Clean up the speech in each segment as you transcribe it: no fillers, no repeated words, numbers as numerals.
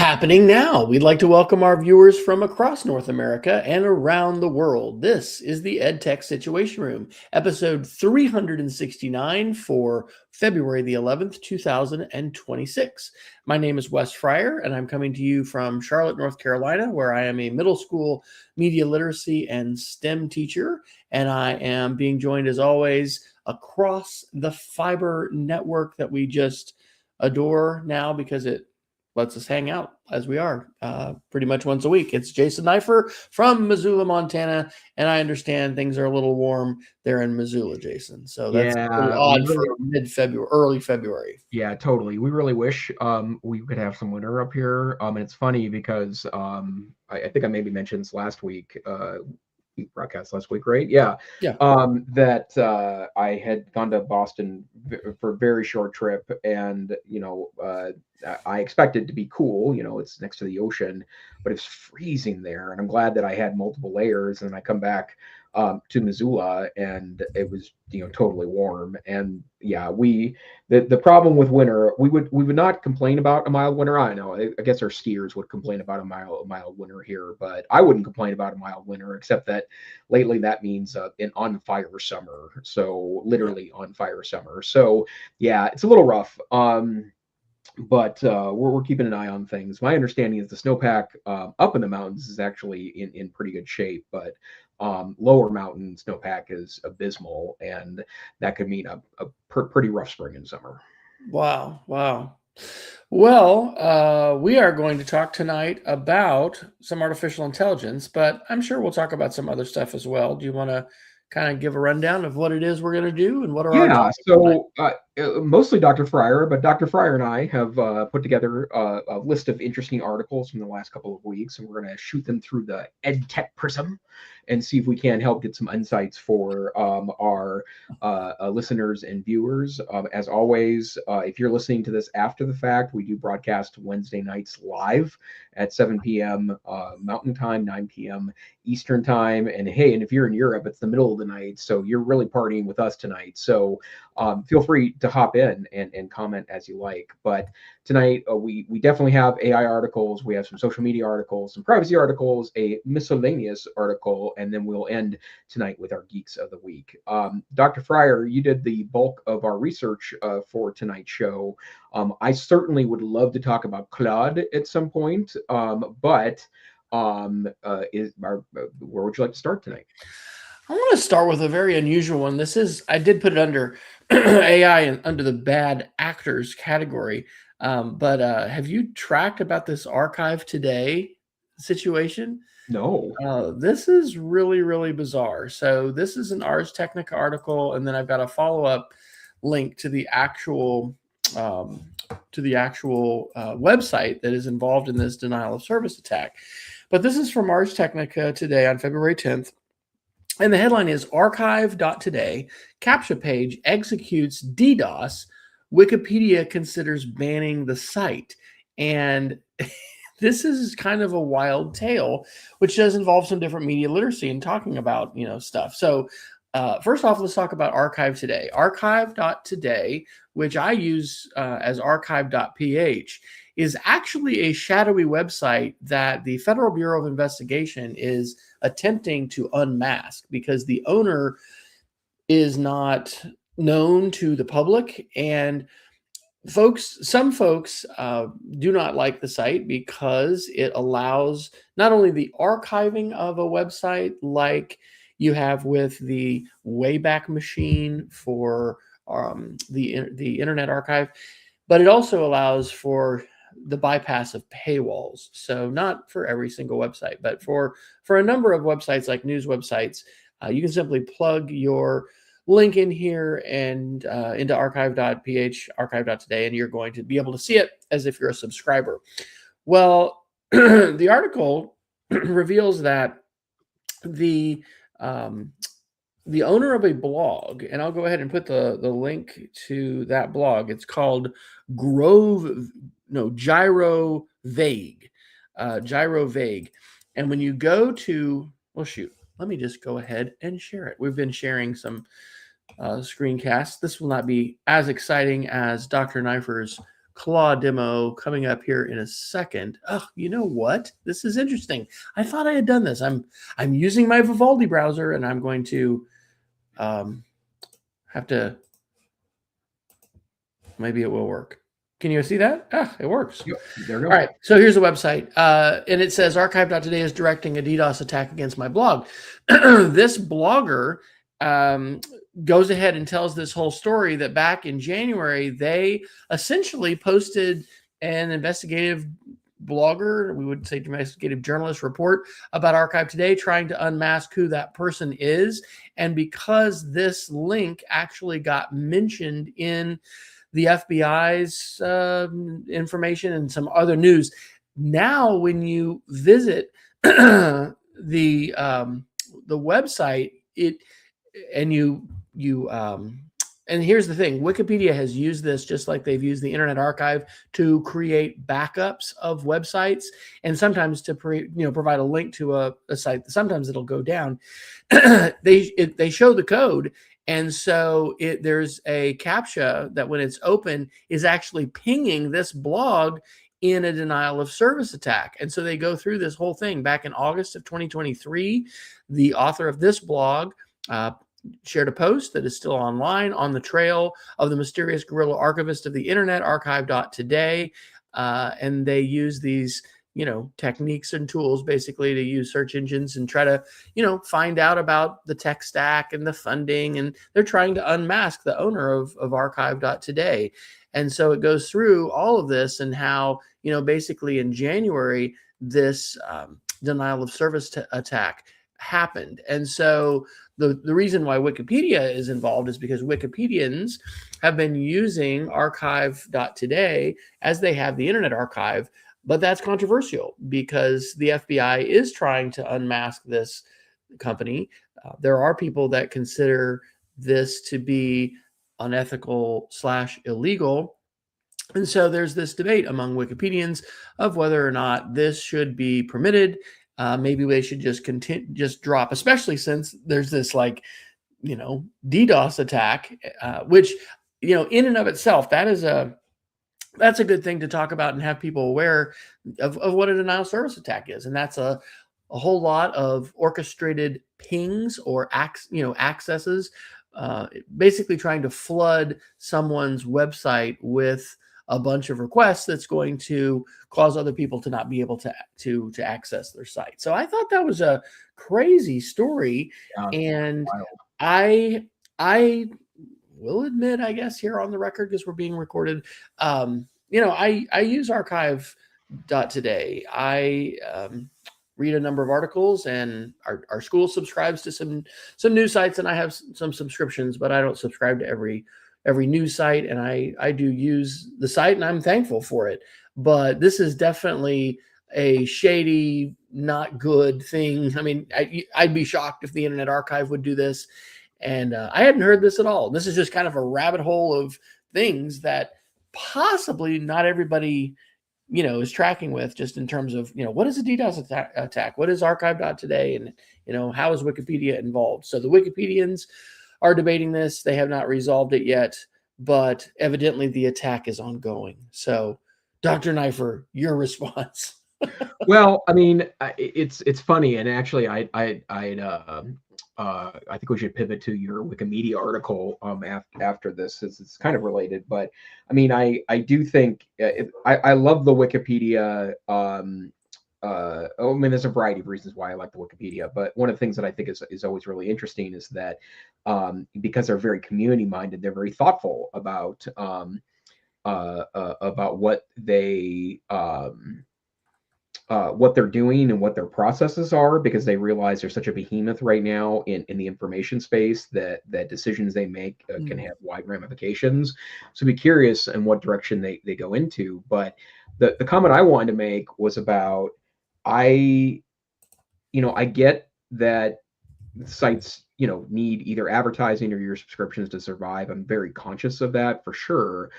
happening now. We'd like to welcome our viewers from across North America and around the world. This is the EdTech Situation Room, episode 369 for February the 11th, 2026. My name is Wes Fryer, and I'm coming to you from Charlotte, North Carolina, where I am a middle school media literacy and STEM teacher, and I am being joined, as always, across the fiber network that we just adore now because it lets us hang out as we are pretty much once a week. It's Jason Neiffer from Missoula, Montana, and I understand things are a little warm there in Missoula, Jason. So that's pretty odd for mid-February, early February. Yeah, totally. We really wish we could have some winter up here. And it's funny because I think I maybe mentioned this last week. We broadcast last week, right? Yeah. That I had gone to Boston for a very short trip, and I expected to be cool. It's next to the ocean, but it's freezing there, and I'm glad that I had multiple layers. And I come back to Missoula, and it was totally warm. And yeah, the problem with winter, we would not complain about a mild winter. I know, I guess our skiers would complain about a mild winter here, but I wouldn't complain about a mild winter, except that lately that means an on fire summer. So literally on fire summer. So yeah, it's a little rough. But we're keeping an eye on things. My understanding is the snowpack up in the mountains is actually in pretty good shape, but lower mountain snowpack is abysmal, and that could mean a pretty rough spring and summer. Wow. Well, we are going to talk tonight about some artificial intelligence, but I'm sure we'll talk about some other stuff as well. Do you want to kind of give a rundown of what it is we're going to do and what are our topics tonight? Mostly Dr. Fryer, but Dr. Fryer and I have put together a list of interesting articles from the last couple of weeks, and we're going to shoot them through the EdTech prism and see if we can help get some insights for our listeners and viewers. As always, if you're listening to this after the fact, we do broadcast Wednesday nights live at 7 p.m. Mountain Time, 9 p.m. Eastern Time. And hey, and if you're in Europe, it's the middle of the night, so you're really partying with us tonight. So feel free to hop in and comment as you like. But tonight, we definitely have AI articles. We have some social media articles, some privacy articles, a miscellaneous article, and then we'll end tonight with our Geeks of the Week. Dr. Fryer, you did the bulk of our research for tonight's show. I certainly would love to talk about Claude at some point, but where would you like to start tonight? I want to start with a very unusual one. I did put it under AI and under the bad actors category. But have you tracked about this Archive Today situation? No. This is really, really bizarre. So this is an Ars Technica article, and then I've got a follow-up link to the actual website that is involved in this denial of service attack. But this is from Ars Technica today on February 10th. And the headline is Archive.today, CAPTCHA page executes DDoS, Wikipedia considers banning the site. And this is kind of a wild tale, which does involve some different media literacy and talking about, stuff. So first off, let's talk about Archive Today. Archive.today, which I use as archive.ph, is actually a shadowy website that the Federal Bureau of Investigation is attempting to unmask because the owner is not known to the public, and some folks do not like the site because it allows not only the archiving of a website like you have with the Wayback Machine for the Internet Archive, but it also allows for the bypass of paywalls. So not for every single website, but for a number of websites like news websites, you can simply plug your link in here and into archive.ph, archive.today, and you're going to be able to see it as if you're a subscriber. Well, the article reveals that the owner of a blog, and I'll go ahead and put the link to that blog. It's called Gyro Vague. And when you go to, let me just go ahead and share it. We've been sharing some screencasts. This will not be as exciting as Dr. Neiffer's claw demo coming up here in a second. Oh, you know what? This is interesting. I thought I had done this. I'm using my Vivaldi browser, and I'm going to have to. Maybe it will work. Can you see that? Ah, it works. Yep, there we go. All right, so here's the website. And it says archive.today is directing a DDoS attack against my blog. This blogger goes ahead and tells this whole story that back in January, they essentially posted an investigative blogger, we would say investigative journalist report about Archive Today, trying to unmask who that person is. And because this link actually got mentioned in the FBI's information and some other news, now when you visit the website, and here's the thing, Wikipedia has used this just like they've used the Internet Archive to create backups of websites, and sometimes to provide a link to a site. Sometimes it'll go down. They show the code, and so there's a CAPTCHA that when it's open is actually pinging this blog in a denial of service attack. And so they go through this whole thing. Back in August of 2023, the author of this blog shared a post that is still online on the trail of the mysterious guerrilla archivist of the internet, archive.today. And they use these, techniques and tools basically to use search engines and try to, find out about the tech stack and the funding. And they're trying to unmask the owner of archive.today. And so it goes through all of this and how, basically in January, this denial of service attack happened. And so the reason why Wikipedia is involved is because Wikipedians have been using archive.today as they have the Internet Archive, but that's controversial because the FBI is trying to unmask this company. There are people that consider this to be unethical / illegal. And so there's this debate among Wikipedians of whether or not this should be permitted. Maybe they should just drop, especially since there's this DDoS attack, which, in and of itself, that's a good thing to talk about and have people aware of what a denial of service attack is. And that's a whole lot of orchestrated pings or accesses, basically trying to flood someone's website with a bunch of requests that's going to cause other people to not be able to access their site. So I thought that was a crazy story. Yeah, and wild. I will admit, I guess here on the record, because we're being recorded, I use archive.today. I read a number of articles, and our school subscribes to some news sites, and I have some subscriptions, but I don't subscribe to every news site, and I do use the site, and I'm thankful for it. But this is definitely a shady, not good thing. I mean, I'd be shocked if the Internet Archive would do this, and I hadn't heard this at all. This is just kind of a rabbit hole of things that possibly not everybody, is tracking with, just in terms of, what is a DDoS attack? What is archive.today? And, how is Wikipedia involved? So the Wikipedians are debating this. They have not resolved it yet, but evidently the attack is ongoing. So, Dr. Neifer, your response. Well, I mean, it's funny, and actually, I think we should pivot to your Wikimedia article after this, as it's kind of related. But I mean, I do think I love the Wikipedia. I mean, there's a variety of reasons why I like the Wikipedia, but one of the things that I think is always really interesting is that because they're very community minded, they're very thoughtful about what they're doing and what their processes are, because they realize there's such a behemoth right now in the information space that decisions they make can have wide ramifications. So be curious in what direction they go into. But the comment I wanted to make was about, I get that sites, need either advertising or your subscriptions to survive. I'm very conscious of that for sure.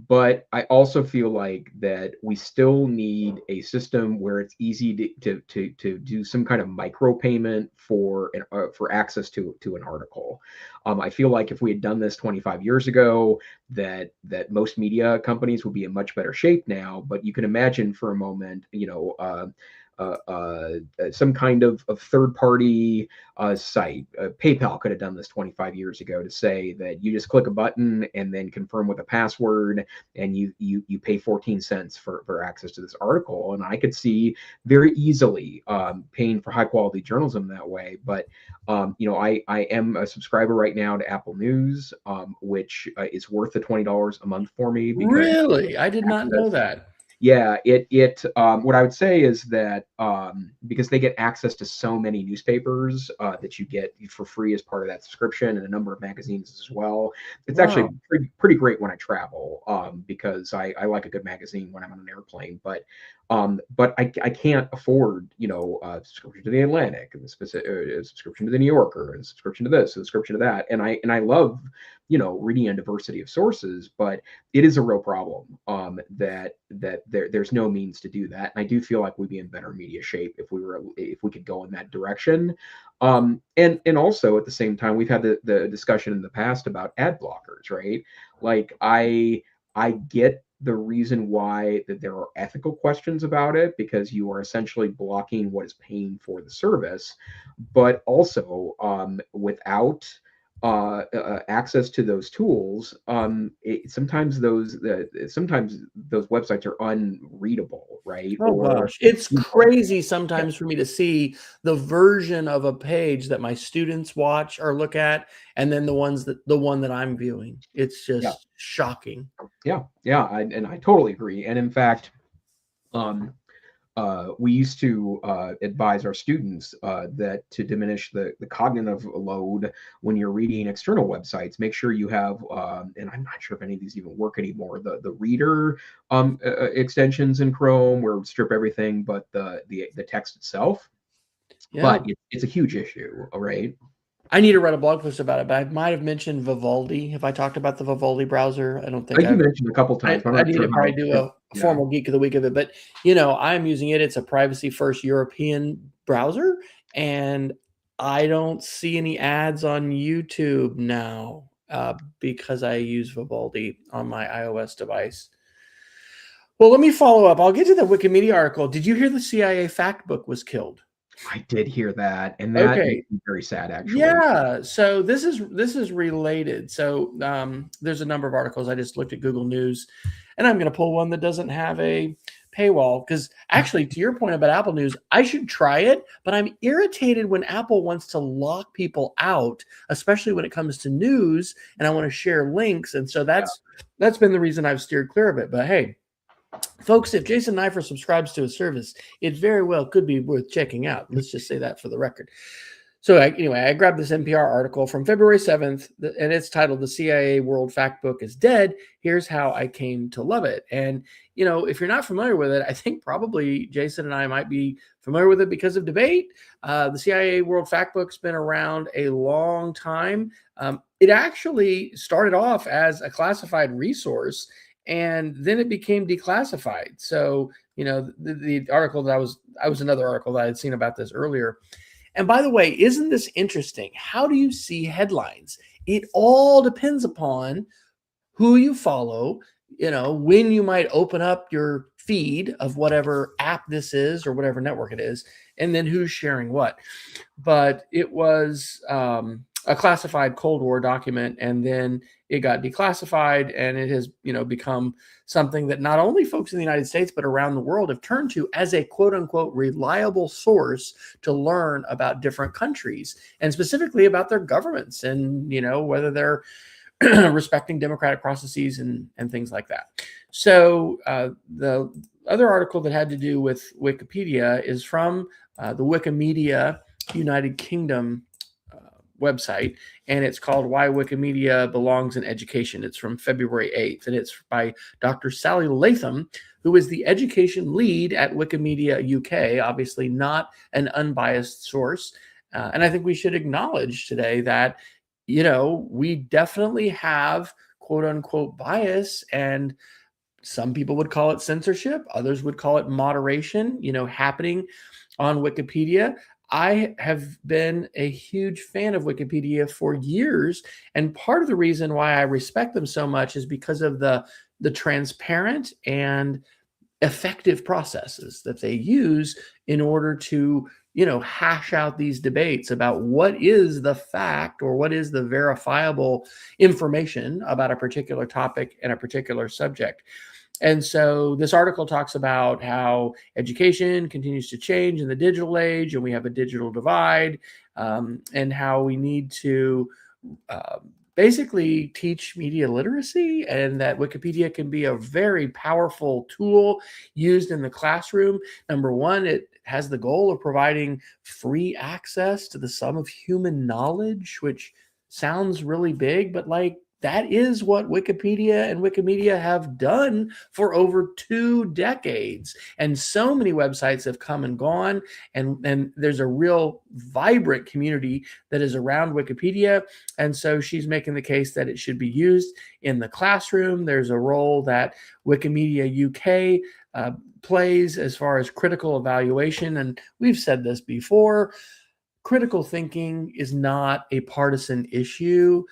But I also feel like that we still need a system where it's easy to do some kind of micro payment for access to an article. I feel like if we had done this 25 years ago, that most media companies would be in much better shape now. But you can imagine for a moment, some kind of third party site. PayPal could have done this 25 years ago to say that you just click a button and then confirm with a password, and you pay 14 cents for access to this article. And I could see very easily paying for high quality journalism that way. But I am a subscriber right now to Apple News, which is worth the $20 a month for me because Really? I did not know access. that. Yeah, what I would say is that because they get access to so many newspapers that you get for free as part of that subscription, and a number of magazines as well. It's actually Wow. pretty great when I travel, because I like a good magazine when I'm on an airplane. But I can't afford, subscription to the Atlantic, and the specific subscription to the New Yorker, and subscription to this, and subscription to that. And I love, reading a diversity of sources, but it is a real problem, that there's no means to do that. And I do feel like we'd be in better media shape if we could go in that direction. And also at the same time, we've had the discussion in the past about ad blockers, right? Like I get the reason why that there are ethical questions about it, because you are essentially blocking what is paying for the service. But also, without access to those tools, sometimes those websites are unreadable, right? Oh Or gosh, it's crazy sometimes for me to see the version of a page that my students watch or look at, and then the one that I'm viewing. It's yeah, just shocking. yeah, and I totally agree. And in fact, um, we used to advise our students that to diminish the cognitive load when you're reading external websites, make sure you have, and I'm not sure if any of these even work anymore, the reader extensions in Chrome, where it would strip everything but the text itself. Yeah. But it's a huge issue, right? I need to write a blog post about it, but I might have mentioned Vivaldi. Have I talked about the Vivaldi browser? I don't I think think you I've. mentioned a couple I, times, but I'm I not need sure to probably how. do a Yeah, formal geek of the week of it, but I'm using it. It's a privacy first European browser, and I don't see any ads on YouTube now because I use Vivaldi on my iOS device. Well, let me follow up. I'll get to the Wikimedia article. Did you hear the CIA fact book was killed? I did hear that, and that Okay. makes me very sad, actually. Yeah, so this is related. So there's a number of articles. I just looked at Google News, and I'm going to pull one that doesn't have a paywall because actually, to your point about Apple News, I should try it, but I'm irritated when Apple wants to lock people out, especially when it comes to news, and I want to share links, and so Yeah. that's been the reason I've steered clear of it. But hey, folks, if Jason Neifert subscribes to a service, it very well could be worth checking out. Let's just say that for the record. So anyway, I grabbed this NPR article from February 7th, and it's titled "The CIA World Fact Book is Dead. Here's How I Came to Love It." And, if you're not familiar with it, I think probably Jason and I might be familiar with it because of debate. The CIA World Fact Book's been around a long time. It actually started off as a classified resource, and then it became declassified. So, the article that I was another article that I had seen about this earlier. And by the way, isn't this interesting? How do you see headlines? It all depends upon who you follow, when you might open up your feed of whatever app this is or whatever network it is, and then who's sharing what. But it was a classified Cold War document, and then it got declassified, and it has, become something that not only folks in the United States but around the world have turned to as a quote unquote reliable source to learn about different countries and specifically about their governments and whether they're respecting democratic processes and things like that. So the other article that had to do with Wikipedia is from the Wikimedia United Kingdom website, and it's called "Why Wikimedia Belongs in Education." It's from February 8th, and it's by Dr. Sally Latham, who is the education lead at Wikimedia UK, obviously not an unbiased source. And I think we should acknowledge today that, we definitely have quote unquote bias, and some people would call it censorship. Others would call it moderation, happening on Wikipedia. I have been a huge fan of Wikipedia for years. And part of the reason why I respect them so much is because of the transparent and effective processes that they use in order to hash out these debates about what is the fact or what is the verifiable information about a particular topic and a particular subject. And so this article talks about how education continues to change in the digital age, and we have a digital divide, and how we need to uh, basically teach media literacy, and that Wikipedia can be a very powerful tool used in the classroom. Number one, it has the goal of providing free access to the sum of human knowledge, which sounds really big, but that is what Wikipedia and Wikimedia have done for over 2 decades. And so many websites have come and gone, and there's a real vibrant community that is around Wikipedia. And so she's making the case that it should be used in the classroom. There's a role that Wikimedia UK plays as far as critical evaluation. And we've said this before. Critical thinking is not a partisan issue.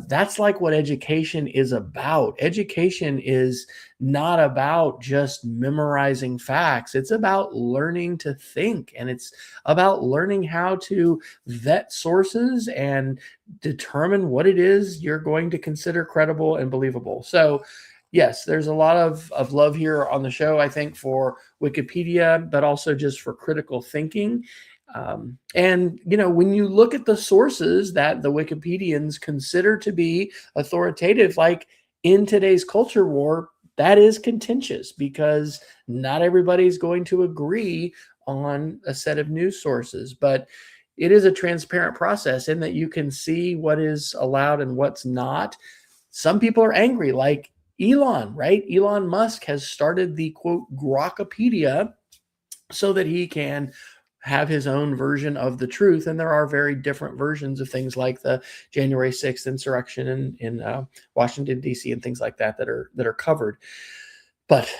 That's like what education is about. Education is not about just memorizing facts. It's about learning to think, and it's about learning how to vet sources and determine what it is you're going to consider credible and believable. So, yes, there's a lot of love here on the show, I think, for Wikipedia, but also just for critical thinking. And, when you look at the sources that the Wikipedians consider to be authoritative, like in today's culture war, that is contentious because not everybody's going to agree on a set of news sources. But it is a transparent process in that you can see what is allowed and what's not. Some people are angry, like Elon, right? Elon Musk has started the quote Grokpedia so that he can have his own version of the truth. And there are very different versions of things like the January 6th insurrection in Washington, D.C. and things like that that are covered. But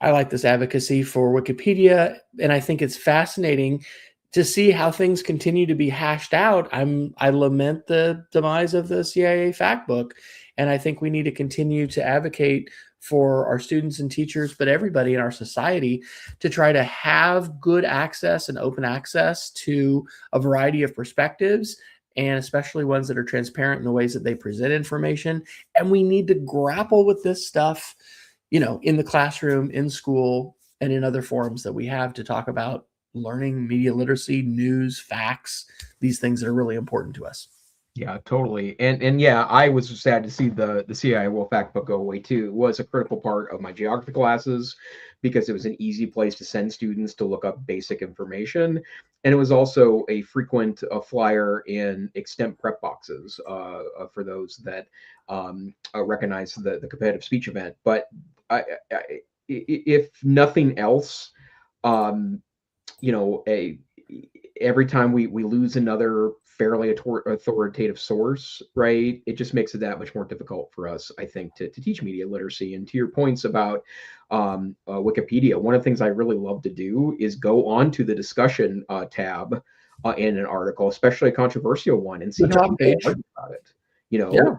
I like this advocacy for Wikipedia, and I think it's fascinating to see how things continue to be hashed out. I lament the demise of the CIA fact book, and I think we need to continue to advocate for our students and teachers, but everybody in our society, to try to have good access and open access to a variety of perspectives, and especially ones that are transparent in the ways that they present information. And we need to grapple with this stuff, in the classroom, in school, and in other forums that we have to talk about learning media literacy, news, facts, these things that are really important to us. Yeah, totally. And yeah, I was sad to see the CIA Wolf Fact book go away too. It was a critical part of my geography classes because it was an easy place to send students to look up basic information. And it was also a frequent flyer in extemp prep boxes for those that recognize the competitive speech event. But if nothing else, um, every time we lose another fairly authoritative source, right, it just makes it that much more difficult for us, I think, to teach media literacy. And to your points about Wikipedia, one of the things I really love to do is go on to the discussion tab in an article, especially a controversial one, and see The how top people page. argue about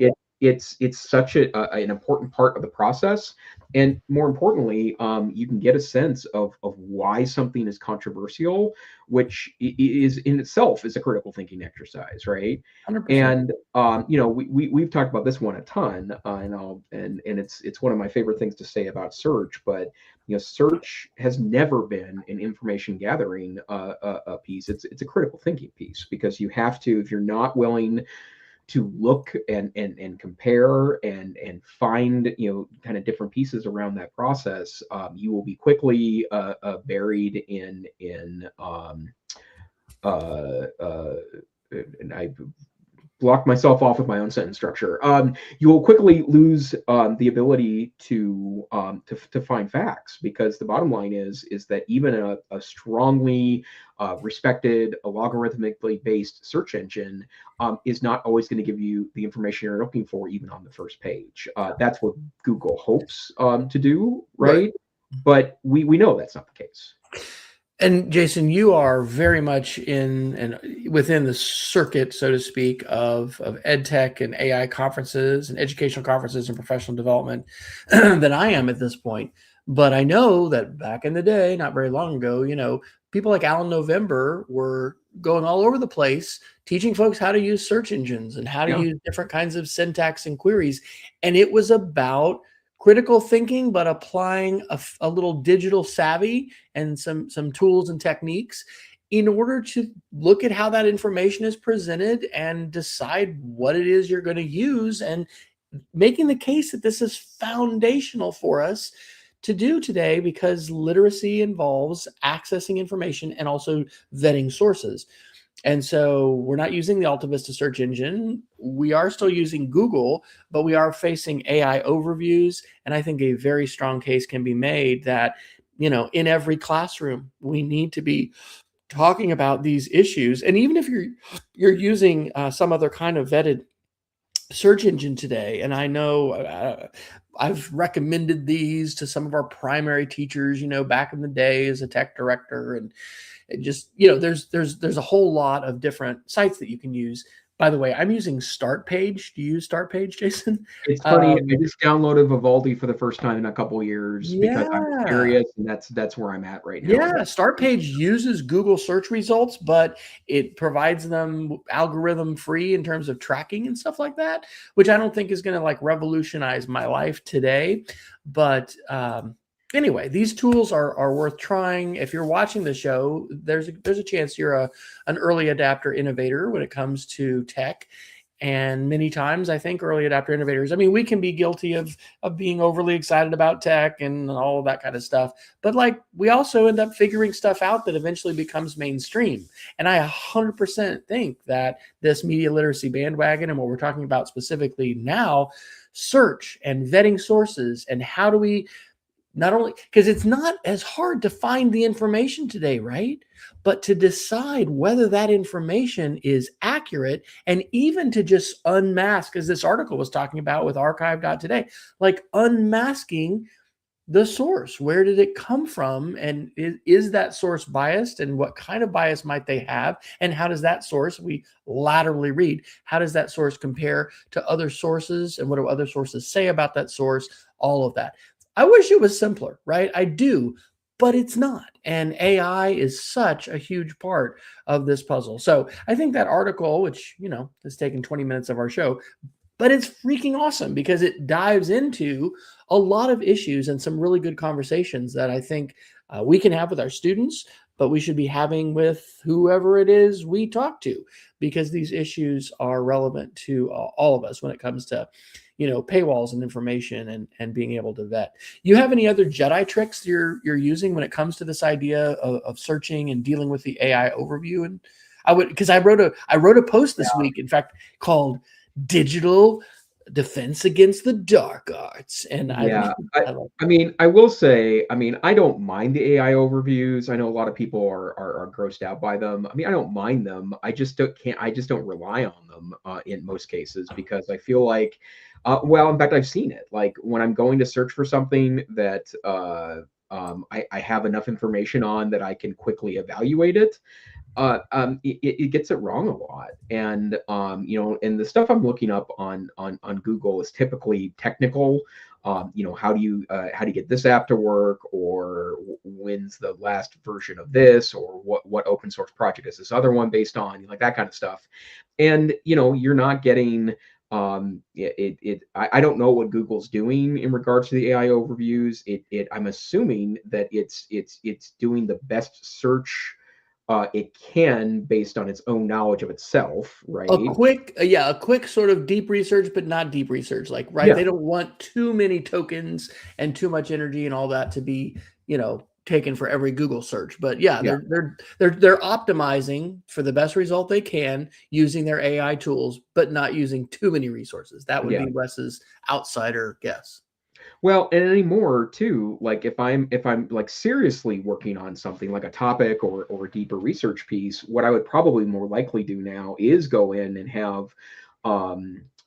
it. It's such an important part of the process. And more importantly, you can get a sense of why something is controversial, which is in itself is a critical thinking exercise, right? 100%. And we've talked about this one a ton, and it's one of my favorite things to say about search. But search has never been an information gathering a piece. It's a critical thinking piece, because you have to, if you're not willing to look and compare and find kind of different pieces around that process, you will be quickly buried in and I blocked myself off with my own sentence structure. You will quickly lose the ability to find facts, because the bottom line is that even a strongly respected, a logarithmically based search engine is not always going to give you the information you're looking for, even on the first page. That's what Google hopes to do, right? But we know that's not the case. And Jason, you are very much in and within the circuit, so to speak, of EdTech and AI conferences and educational conferences and professional development than I am at this point. But I know that back in the day, not very long ago, people like Alan November were going all over the place teaching folks how to use search engines and how to use different kinds of syntax and queries. And it was about critical thinking, but applying a little digital savvy and some tools and techniques in order to look at how that information is presented and decide what it is you're going to use, and making the case that this is foundational for us to do today, because literacy involves accessing information and also vetting sources. And so we're not using the Alta Vista search engine. We are still using Google, but we are facing AI overviews. And I think a very strong case can be made that, in every classroom, we need to be talking about these issues. And even if you're using some other kind of vetted search engine today, and I know I've recommended these to some of our primary teachers, back in the day as a tech director, and it just, there's a whole lot of different sites that you can use. By the way, I'm using Startpage. Do you use Startpage, Jason? It's funny. I just downloaded Vivaldi for the first time in a couple of years because I'm curious, and that's where I'm at right now. Yeah, Startpage uses Google search results, but it provides them algorithm free in terms of tracking and stuff like that, which I don't think is going to revolutionize my life today. But anyway, these tools are worth trying. If you're watching the show, there's a chance you're an early adapter innovator when it comes to tech. And many times I think early adapter innovators, we can be guilty of being overly excited about tech and all of that kind of stuff. But we also end up figuring stuff out that eventually becomes mainstream. And I 100% think that this media literacy bandwagon and what we're talking about specifically now, search and vetting sources, and how do we not only, because it's not as hard to find the information today, right? But to decide whether that information is accurate, and even to just unmask, as this article was talking about with archive.today, unmasking the source. Where did it come from? And is that source biased? And what kind of bias might they have? And how does that source, we laterally read, how does that source compare to other sources? And what do other sources say about that source? All of that. I wish it was simpler, right? I do, but it's not. And AI is such a huge part of this puzzle. So I think that article, which, has taken 20 minutes of our show, but it's freaking awesome because it dives into a lot of issues and some really good conversations that I think we can have with our students, but we should be having with whoever it is we talk to, because these issues are relevant to all of us when it comes to paywalls and information and being able to vet. You have any other Jedi tricks you're using when it comes to this idea of searching and dealing with the AI overview? And because I wrote a post this week, in fact, called "Digital Defense Against the Dark Arts." And I will say, I don't mind the AI overviews. I know a lot of people are grossed out by them. I don't mind them. I just don't rely on them in most cases, because I feel like, in fact, I've seen it. When I'm going to search for something that I have enough information on that I can quickly evaluate it, it gets it wrong a lot. And and the stuff I'm looking up on Google is typically technical. How do you get this app to work, or when's the last version of this, or what open source project is this other one based on, that kind of stuff. And you're not getting I don't know what Google's doing in regards to the AI overviews. I'm assuming that it's doing the best search it can based on its own knowledge of itself, right? A quick sort of deep research, but not deep research. They don't want too many tokens and too much energy and all that to be, taken for every Google search. But yeah, they're optimizing for the best result they can using their AI tools, but not using too many resources. That would be Wes's outsider guess. Well, and anymore too, like if I'm like seriously working on something like a topic or a deeper research piece, what I would probably more likely do now is go in and have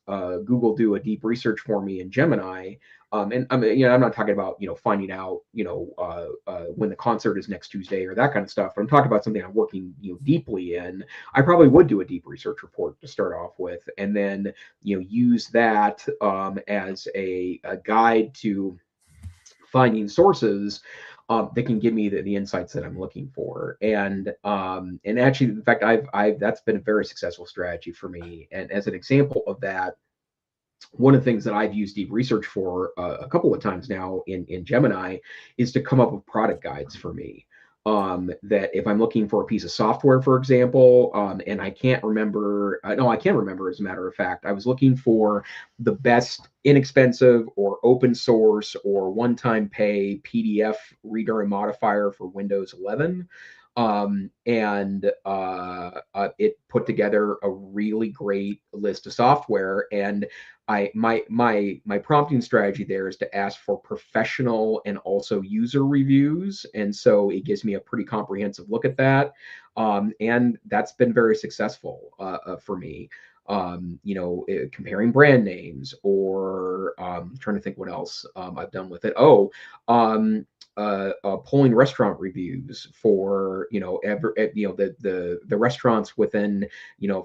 Google do a deep research for me in Gemini. And I mean, I'm not talking about, finding out, when the concert is next Tuesday or that kind of stuff. But I'm talking about something I'm working, deeply in. I probably would do a deep research report to start off with, and then, use that as a guide to finding sources that can give me the insights that I'm looking for. And actually, in fact, I've that's been a very successful strategy for me. And as an example of that, one of the things that I've used deep research for a couple of times now in Gemini is to come up with product guides for me. That if I'm looking for a piece of software, for example, and I can't remember, no, I can remember, as a matter of fact, I was looking for the best inexpensive or open source or one-time pay PDF reader and modifier for Windows 11. And it put together a really great list of software. And my prompting strategy there is to ask for professional and also user reviews, and so it gives me a pretty comprehensive look at that, and that's been very successful for me. Comparing brand names, or trying to think what else I've done with it. Pulling restaurant reviews for the restaurants within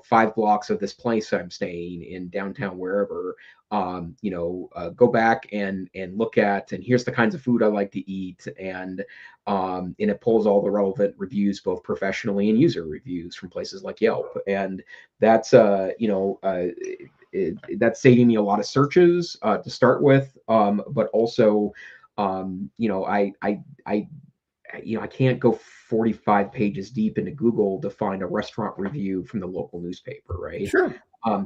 5 blocks of this place I'm staying in downtown wherever. Go back and look at, and here's the kinds of food I like to eat, and it pulls all the relevant reviews, both professionally and user reviews from places like Yelp, and that's that's saving me a lot of searches to start with, but also I can't go 45 pages deep into Google to find a restaurant review from the local newspaper, right? Sure.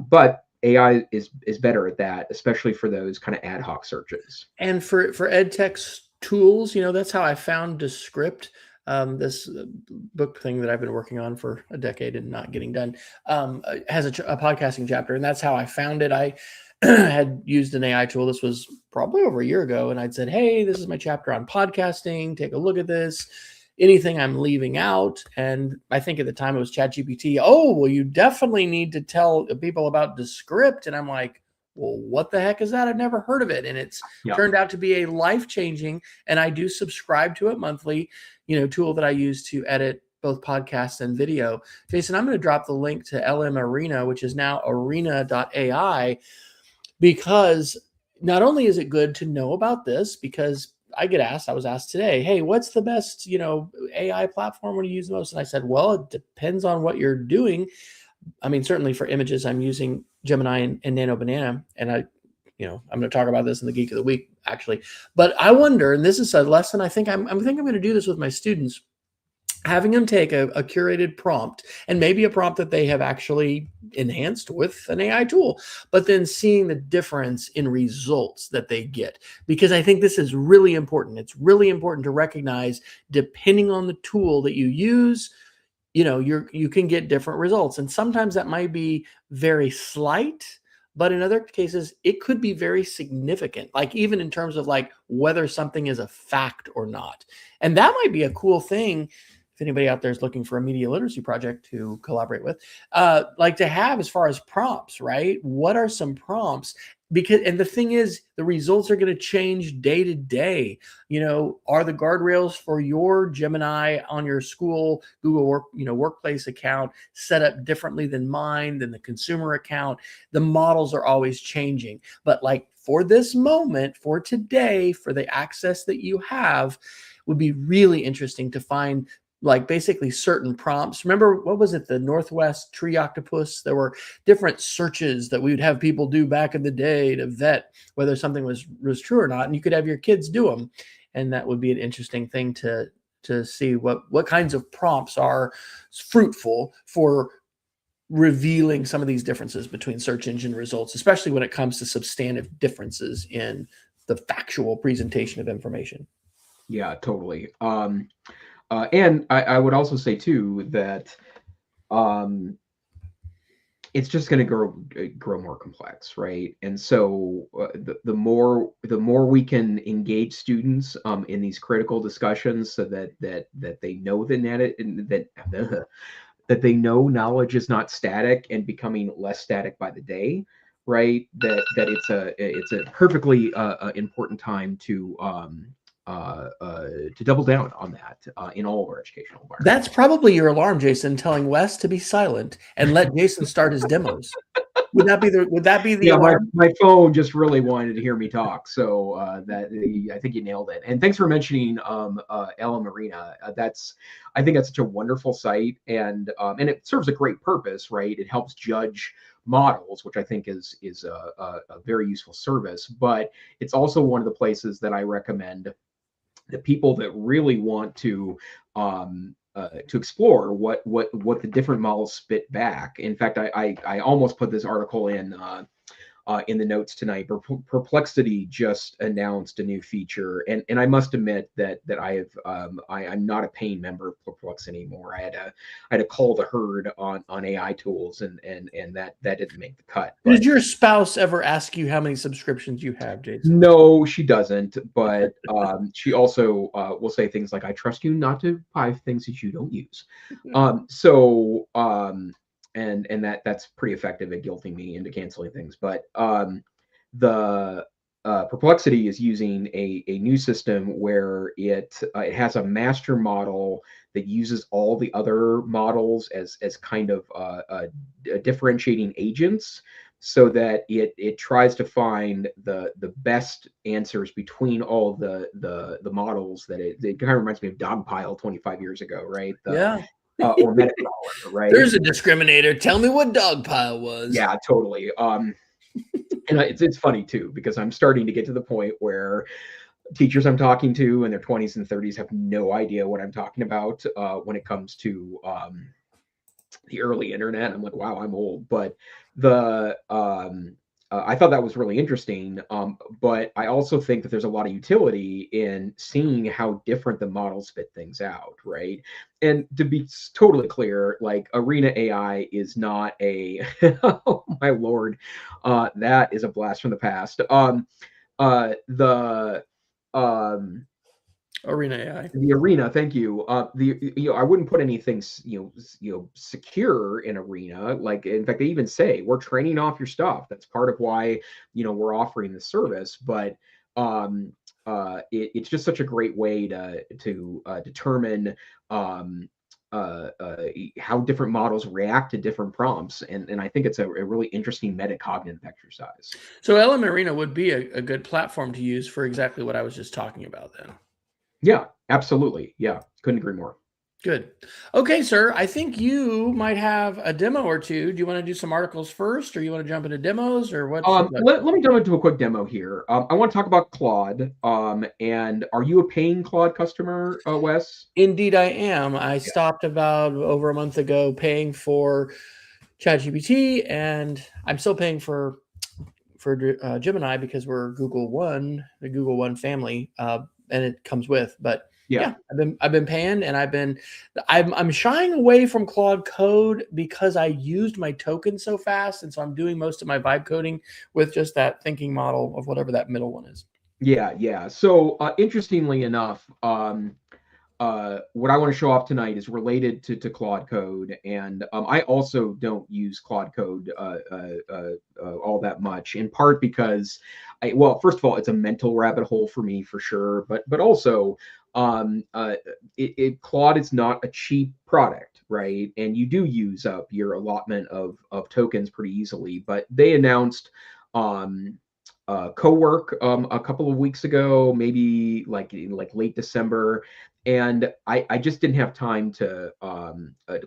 But AI is better at that, especially for those kind of ad hoc searches. And for EdTech's tools, that's how I found Descript. This book thing that I've been working on for a decade and not getting done, has a podcasting chapter, and that's how I found it. I had used an AI tool. This was probably over a year ago, and I'd said, "Hey, this is my chapter on podcasting. Take a look at this. Anything I'm leaving out?" And I think at the time it was ChatGPT. "Oh, well, you definitely need to tell people about Descript." And I'm like, "Well, what the heck is that? I've never heard of it." And it's turned out to be a life-changing, and I do subscribe to it monthly, tool that I use to edit both podcasts and video. Jason, I'm going to drop the link to LM Arena, which is now arena.ai, because not only is it good to know about this, because I was asked today, "Hey, what's the best, AI platform when you use the most?" And I said, "Well, it depends on what you're doing." I mean, certainly for images, I'm using Gemini and Nano Banana, and I'm going to talk about this in the Geek of the Week, actually. But I wonder, and this is a lesson I think I'm going to do this with my students, having them take a curated prompt, and maybe a prompt that they have actually enhanced with an AI tool, but then seeing the difference in results that they get. Because I think this is really important. It's really important to recognize, depending on the tool that you use, you can get different results. And sometimes that might be very slight, but in other cases, it could be very significant, like even in terms of like whether something is a fact or not. And that might be a cool thing, if anybody out there is looking for a media literacy project to collaborate with, like to have as far as prompts, right? What are some prompts? And the thing is, the results are going to change day to day. Are the guardrails for your Gemini on your school Google workplace account set up differently than mine, than the consumer account? The models are always changing. But like for this moment, for today, for the access that you have, would be really interesting to find like basically certain prompts. Remember, what was it? The Northwest tree octopus. There were different searches that we would have people do back in the day to vet whether something was true or not. And you could have your kids do them. And that would be an interesting thing to see what kinds of prompts are fruitful for revealing some of these differences between search engine results, especially when it comes to substantive differences in the factual presentation of information. Yeah, totally. And I would also say too that um, it's just going to grow more complex, right? And so the more we can engage students in these critical discussions, so that they know that they know knowledge is not static and becoming less static by the day, right? That it's a perfectly important time to double down on that in all of our educational That's environments. probably your alarm, Jason, telling Wes to be silent and let Jason start his demos. Would that be the Yeah, my alarm? my phone just really wanted to hear me talk, so that I think you nailed it. And thanks for mentioning Ella Marina. I think that's such a wonderful site, and it serves a great purpose, right? It helps judge models, which I think is a very useful service. But it's also one of the places that I recommend the people that really want to explore what the different models spit back. In fact, I almost put this article in the notes tonight. Perplexity just announced a new feature, and I must admit that I'm not a paying member of Perplexity anymore. I had to call the herd on AI tools, and that didn't make the cut. Did But your spouse ever ask you how many subscriptions you have, Jason? no, she doesn't. But she also will say things like, "I trust you not to buy things that you don't use." So and that's pretty effective at guilting me into canceling things. But the Perplexity is using a new system where it has a master model that uses all the other models as kind of differentiating agents, so that it tries to find the best answers between all the models. It kind of reminds me of Dogpile 25 years ago, right? Yeah. Or Metacrawler, right? There's a discriminator. Tell me what Dogpile was. Yeah, totally. And it's funny too, because I'm starting to get to the point where teachers I'm talking to in their 20s and 30s have no idea what I'm talking about when it comes to the early internet. I'm like, wow, I'm old. But the I thought that was really interesting. But I also think that there's a lot of utility in seeing how different the models spit things out, right? And to be totally clear, like Arena AI is not a oh my lord, that is a blast from the past. The um Arena AI. the arena, thank you. I wouldn't put anything secure in arena. Like, in fact, they even say we're training off your stuff. That's part of why we're offering the service. But um, it's just such a great way to determine how different models react to different prompts, and I think it's a really interesting metacognitive exercise. So LM Arena would be a good platform to use for exactly what I was just talking about then. Yeah, absolutely. Yeah, couldn't agree more. Good. Okay, sir. I think you might have a demo or two. Do you want to do some articles first, or you want to jump into demos, or what's your Let me jump into a quick demo here. I want to talk about Claude. And are you a paying Claude customer, Wes? Indeed, I am. I Yeah. stopped about over a month ago paying for ChatGPT, and I'm still paying for Gemini because we're Google One, the Google One family, and it comes with. But Yeah. yeah, I've been paying, and I'm shying away from Claude Code because I used my token so fast, and so I'm doing most of my vibe coding with just that thinking model of whatever that middle one is. Yeah. Yeah. So interestingly enough, what I want to show off tonight is related to Claude Code, and I also don't use Claude Code all that much. In part because, well, first of all, it's a mental rabbit hole for me for sure, but also, Claude is not a cheap product, right? And you do use up your allotment of tokens pretty easily. But they announced. Co-work a couple of weeks ago, maybe like in like late December, and I just didn't have time to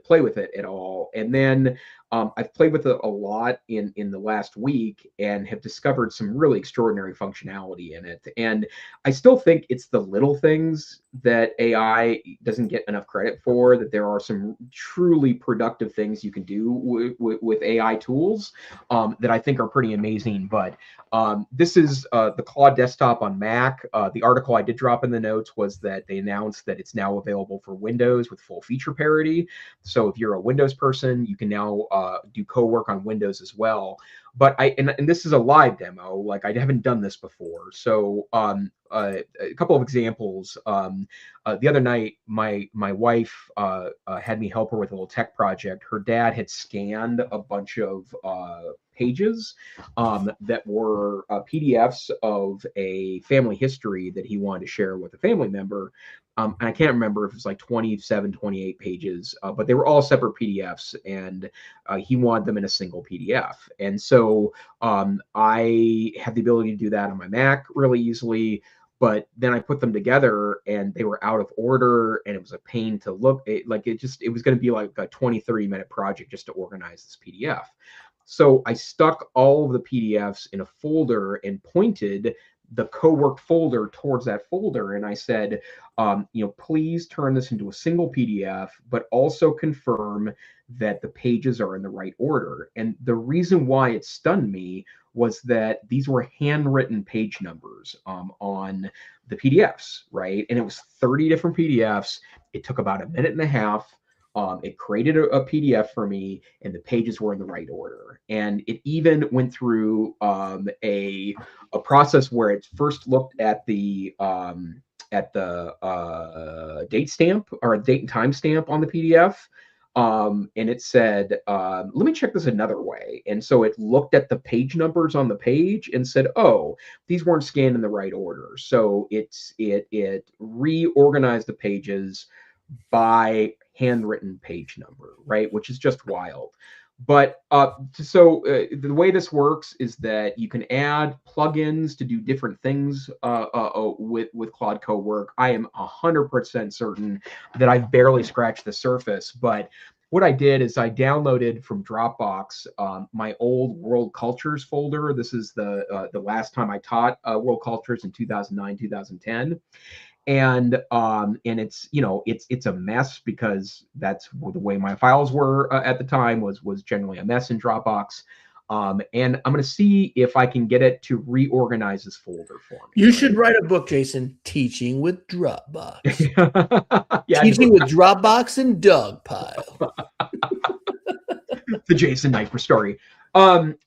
play with it at all. And then I've played with it a lot in the last week and have discovered some really extraordinary functionality in it. And I still think it's the little things that AI doesn't get enough credit for, that there are some truly productive things you can do with AI tools that I think are pretty amazing. But this is the Claude desktop on Mac. The article I did drop in the notes was that they announced that it's now available for Windows with full feature parity. So if you're a Windows person, you can now do co-work on Windows as well. But and this is a live demo. Like, I haven't done this before. So a couple of examples. The other night, my wife had me help her with a little tech project. Her dad had scanned a bunch of pages that were PDFs of a family history that he wanted to share with a family member. And I can't remember if it was like 27, 28 pages, but they were all separate PDFs, and he wanted them in a single PDF. And so I had the ability to do that on my Mac really easily. But then I put them together and they were out of order, and it was a pain to look at. It was going to be like a 20, 30-minute project just to organize this PDF. So I stuck all of the PDFs in a folder and pointed the co-work folder towards that folder. And I said, please turn this into a single PDF, but also confirm that the pages are in the right order. And the reason why it stunned me was that these were handwritten page numbers on the PDFs, right? And it was 30 different PDFs. It took about a minute and a half. It created a PDF for me, and the pages were in the right order. And it even went through a process where it first looked at the date stamp, or a date and time stamp on the PDF. And it said, let me check this another way. And so it looked at the page numbers on the page and said, oh, these weren't scanned in the right order. So it reorganized the pages by handwritten page number, right? Which is just wild. But the way this works is that you can add plugins to do different things with Claude Co-work. I am 100% certain that I've barely scratched the surface, but what I did is I downloaded from Dropbox my old World Cultures folder. This is the last time I taught World Cultures in 2009, 2010. And it's it's a mess, because that's the way my files were at the time, was generally a mess in Dropbox. And I'm going to see if I can get it to reorganize this folder for me. You should write a book, Jason, Teaching with Dropbox. Yeah, Teaching with Dropbox and Dogpile. The Jason Neifer story.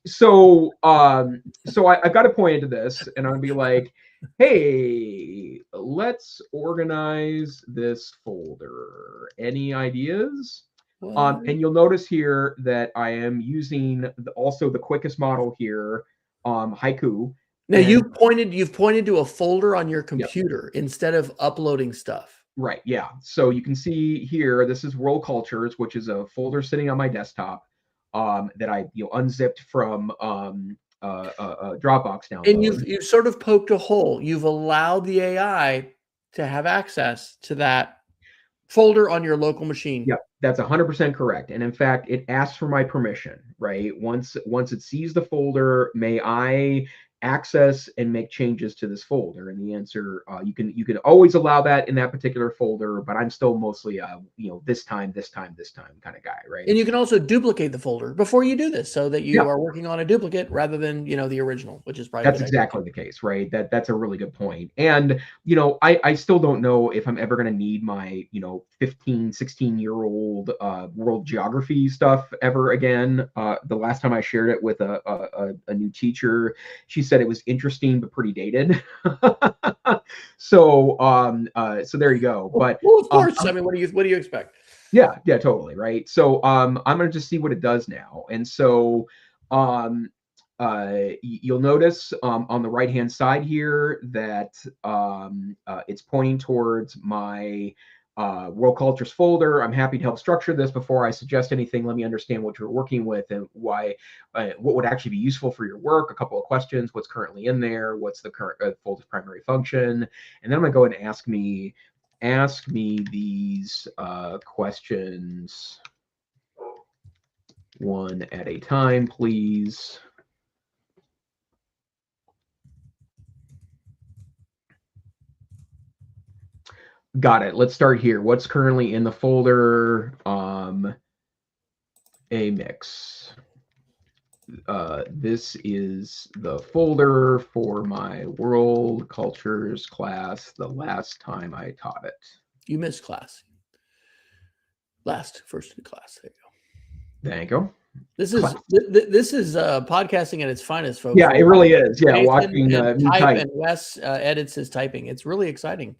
So I've got to point into this, and I'm going to be like, hey, let's organize this folder. Any ideas? And you'll notice here that I am using also the quickest model here, Haiku. Now you've pointed to a folder on your computer instead of uploading stuff. Right. Yeah. So you can see here, this is World Cultures, which is a folder sitting on my desktop that I unzipped from Dropbox download. And you've sort of poked a hole. You've allowed the AI to have access to that folder on your local machine. Yep, that's 100% correct. And in fact, it asks for my permission, right? Once it sees the folder, may I access and make changes to this folder? And the answer, you can always allow that in that particular folder, but I'm still mostly this time kind of guy, right? And you can also duplicate the folder before you do this, so that you are working on a duplicate rather than the original, which is probably that's exactly the case, right? That's a really good point. And I still don't know if I'm ever going to need my 15, 16-year-old world geography stuff ever again. The last time I shared it with a new teacher, she said it was interesting but pretty dated. So there you go. But well, of course, I mean, what do you expect? Yeah, totally, right. So I'm gonna just see what it does now. And so you'll notice on the right hand side here that it's pointing towards my World Cultures folder. I'm happy to help structure this. Before I suggest anything, let me understand what you're working with and why, what would actually be useful for your work. A couple of questions: what's currently in there? What's the current folder's primary function? And then I'm gonna go ahead and ask me these questions. one at a time, please. Got it. Let's start here. What's currently in the folder? A mix. This is the folder for my world cultures class the last time I taught it. You missed class. First in class. There you go. Thank you. This is podcasting at its finest, folks. Yeah, it really is. Yeah, Jason watching me type. and Wes edits his typing. It's really exciting.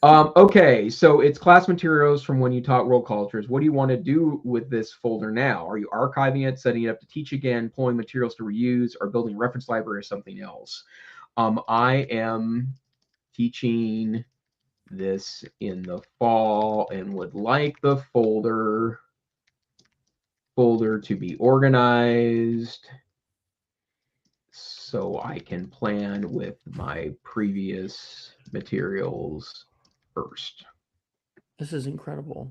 Okay, so it's class materials from when you taught world cultures. What do you want to do with this folder now? Are you archiving it, setting it up to teach again, pulling materials to reuse, or building a reference library or something else? I am teaching this in the fall and would like the folder to be organized so I can plan with my previous materials first. This is incredible.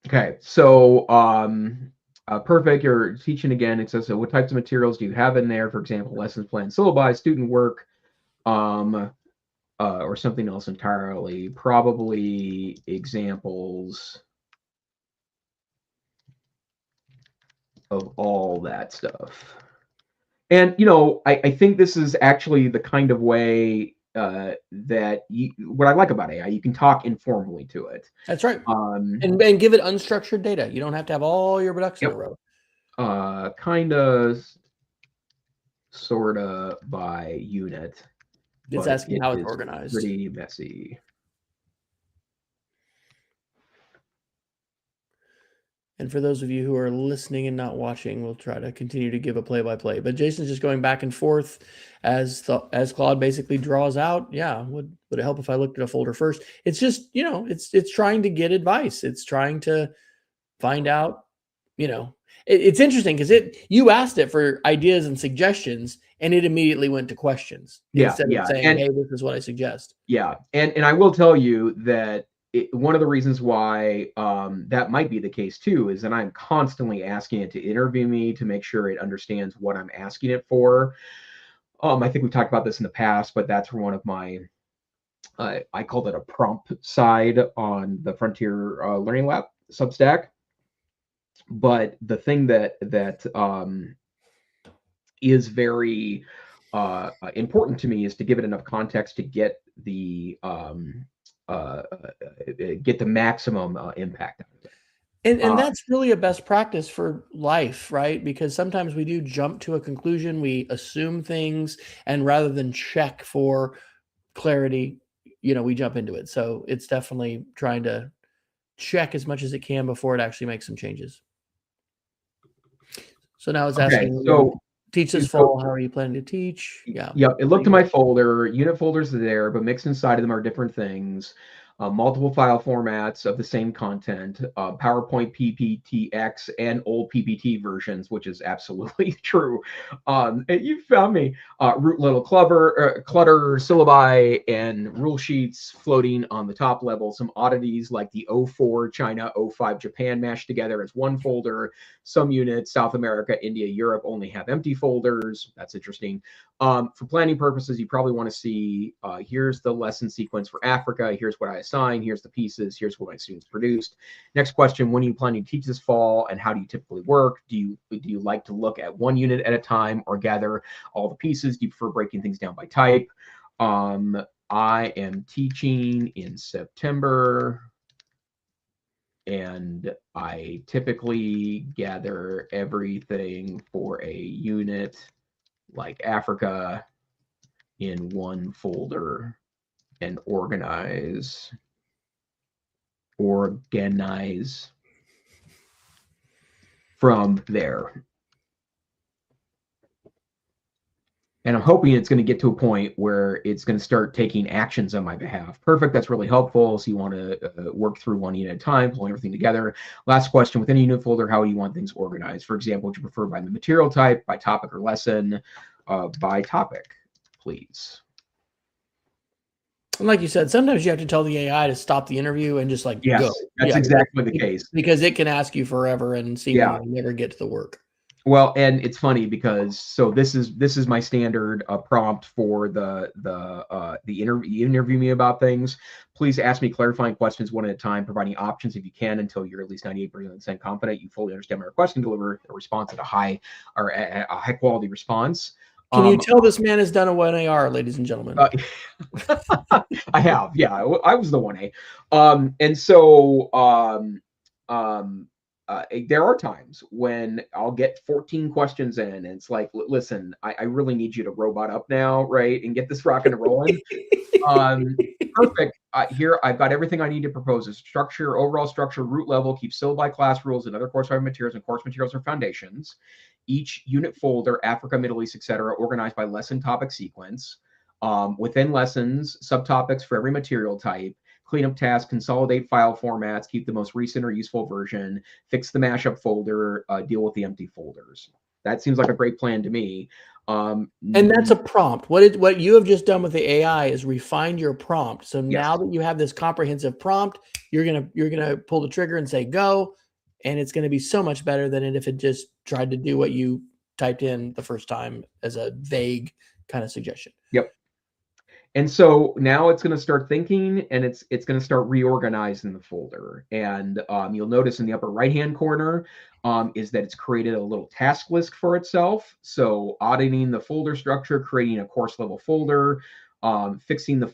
Okay, so perfect. You're teaching again. It says, so what types of materials do you have in there? For example, lessons plan, syllabi, student work, or something else entirely. Probably examples of all that stuff. And, you know, I think this is actually the kind of way that what I like about AI, you can talk informally to it. That's right. And give it unstructured data. You don't have to have all your ducks in a row. Kind of, sort of by unit. It's asking how it's organized. Pretty messy. And for those of you who are listening and not watching, we'll try to continue to give a play-by-play. But Jason's just going back and forth as Claude basically draws out. Yeah, would it help if I looked at a folder first? It's just, you know, it's trying to get advice. It's trying to find out, you know. It's interesting because you asked it for ideas and suggestions, and it immediately went to questions instead of saying, "Hey, this is what I suggest." Yeah, and I will tell you that one of the reasons why that might be the case too is that I'm constantly asking it to interview me to make sure it understands what I'm asking it for. I think we've talked about this in the past, but that's one of my, I called it a prompt side on the Frontier Learning Lab Substack. But the thing that is very important to me is to give it enough context to get the maximum impact out of it. And that's really a best practice for life, right? Because sometimes we do jump to a conclusion, we assume things, and rather than check for clarity, you know, we jump into it. So it's definitely trying to check as much as it can before it actually makes some changes. So now it's asking, so teach this fall, how are you planning to teach? Yeah. Yep. It looked to my folder. Unit folders are there, but mixed inside of them are different things. Multiple file formats of the same content, PowerPoint, PPTX, and old PPT versions, which is absolutely true. You found me. Root little clutter, syllabi, and rule sheets floating on the top level. Some oddities like the 04 China, 05 Japan mashed together as one folder. Some units, South America, India, Europe, only have empty folders. That's interesting. For planning purposes, you probably want to see, here's the lesson sequence for Africa. Here's what I assign. Here's the pieces. Here's what my students produced. Next question, when are you planning to teach this fall, and how do you typically work? Do you like to look at one unit at a time or gather all the pieces? Do you prefer breaking things down by type? I am teaching in September, and I typically gather everything for a unit like Africa in one folder and organize from there. And I'm hoping it's going to get to a point where it's going to start taking actions on my behalf. Perfect. That's really helpful. So you want to work through one unit at a time, pulling everything together. Last question, within a unit folder, how do you want things organized? For example, would you prefer by the material type, by topic or lesson? By topic, please. And like you said, sometimes you have to tell the AI to stop the interview and just like Yes, go. that's exactly the case. Because it can ask you forever and Yeah. seemingly never get to the work. Well, and it's funny because so this is my standard prompt for the interview me about things. Please ask me clarifying questions one at a time, providing options if you can until you're at least 98% confident you fully understand my request and deliver a response at a high or a high quality response. Can you tell this man has done a 1AR, ladies and gentlemen? I have, yeah. I was the 1A. And so there are times when I'll get 14 questions in, and it's like, listen, I really need you to robot up now, right, and get this rocking and rolling. Perfect. Here, I've got everything I need to propose: a structure, overall structure, root level, keep syllabi, class rules, and other course materials, and course materials or foundations. Each unit folder, Africa, Middle East, etc., organized by lesson topic sequence. Within lessons, subtopics for every material type. Cleanup tasks, consolidate file formats, keep the most recent or useful version, fix the mashup folder, deal with the empty folders. That seems like a great plan to me. And that's a prompt. What you have just done with the AI is refined your prompt. So now that you have this comprehensive prompt, you're gonna pull the trigger and say go, and it's gonna be so much better than if it just tried to do what you typed in the first time as a vague kind of suggestion. Yep. And so now it's going to start thinking, and it's going to start reorganizing the folder. And you'll notice in the upper right-hand corner is that it's created a little task list for itself. So auditing the folder structure, creating a course level folder, fixing the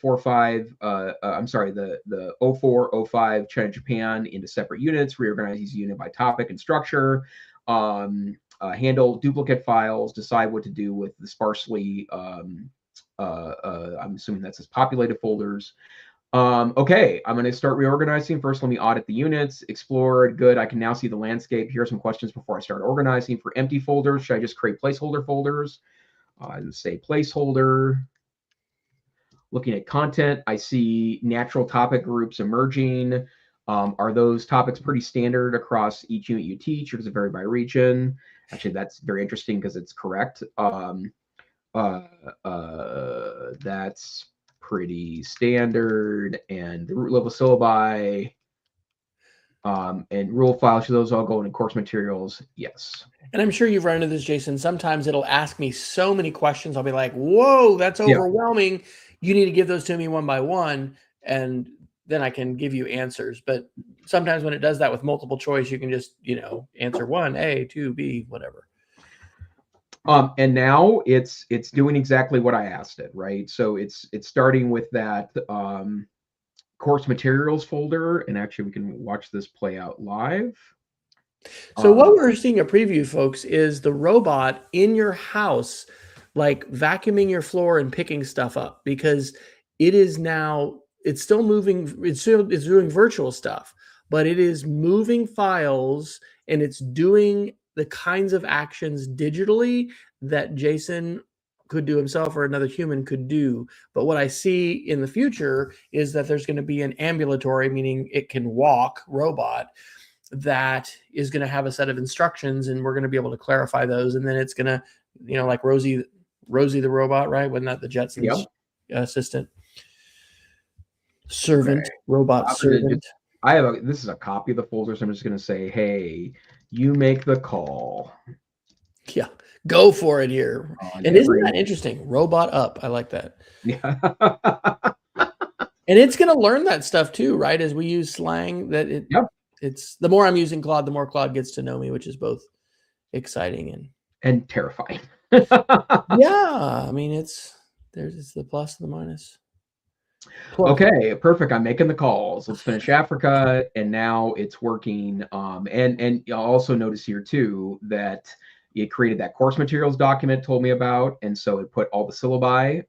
the 04, 05 China, Japan into separate units, reorganize each unit by topic and structure, handle duplicate files, decide what to do with the sparsely I'm assuming that's his populated folders. Okay, I'm going to start reorganizing. First, let me audit the units. Explore, good. I can now see the landscape. Here are some questions before I start organizing. For empty folders, should I just create placeholder folders? Say placeholder. Looking at content, I see natural topic groups emerging. Are those topics pretty standard across each unit you teach, or does it vary by region? Actually, that's very interesting because it's correct. That's pretty standard. And the root level syllabi and rule files, should those all go into course materials? Yes. And I'm sure you've run into this, Jason. Sometimes it'll ask me so many questions. I'll be like, whoa, that's overwhelming. Yeah. You need to give those to me one by one, and then I can give you answers. But sometimes when it does that with multiple choice, you can just, answer one, A, 2, B, whatever. And now it's doing exactly what I asked it, right? So it's starting with that course materials folder, and actually we can watch this play out live. So what we're seeing a preview, folks, is the robot in your house, like vacuuming your floor and picking stuff up, because it is now, it's still moving, it's doing virtual stuff, but it is moving files and it's doing the kinds of actions digitally that Jason could do himself or another human could do. But what I see in the future is that there's going to be an ambulatory, meaning it can walk robot, that is going to have a set of instructions, and we're going to be able to clarify those. And then it's going to, like Rosie the robot, right? Wasn't that the Jetsons assistant? Servant, robot servant. This is a copy of the folder, so I'm just going to say, hey, you make the call. Yeah, go for it here. And isn't that interesting? Robot up. I like that. Yeah. And it's going to learn that stuff too, right? As we use slang, that it's the more I'm using Claude, the more Claude gets to know me, which is both exciting and terrifying. Yeah, I mean, it's the plus and the minus. Okay, perfect. I'm making the calls. Let's finish Africa, and now it's working. And you'll also notice here too that it created that course materials document told me about, and so it put all the syllabi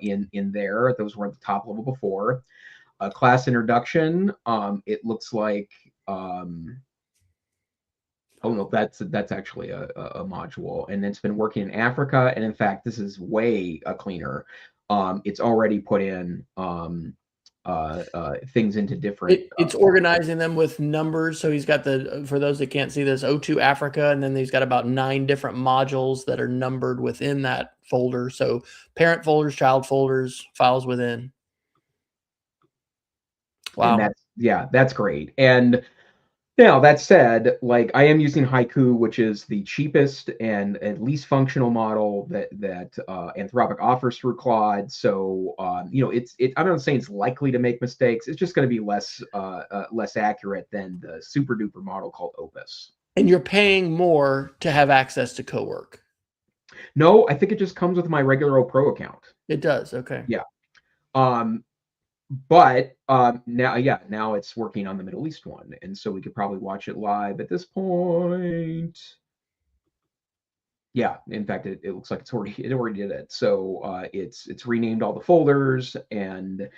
in there. Those were at the top level before. Class introduction. It looks like. Oh no, that's actually a module, and it's been working in Africa. And in fact, this is way cleaner. It's already put in things into different. It's organizing them with numbers. So he's got for those that can't see this, O2 Africa, and then he's got about 9 different modules that are numbered within that folder. So parent folders, child folders, files within. Wow. That's great. And now, that said, like I am using Haiku, which is the cheapest and at least functional model that Anthropic offers through Claude. So I'm not saying it's likely to make mistakes. It's just going to be less accurate than the super duper model called Opus. And you're paying more to have access to Cowork. No, I think it just comes with my regular old Pro account. It does. Okay. Yeah. But now it's working on the Middle East one, and so we could probably watch it live at this point. Yeah, in fact, it looks like it already did it. So it's renamed all the folders and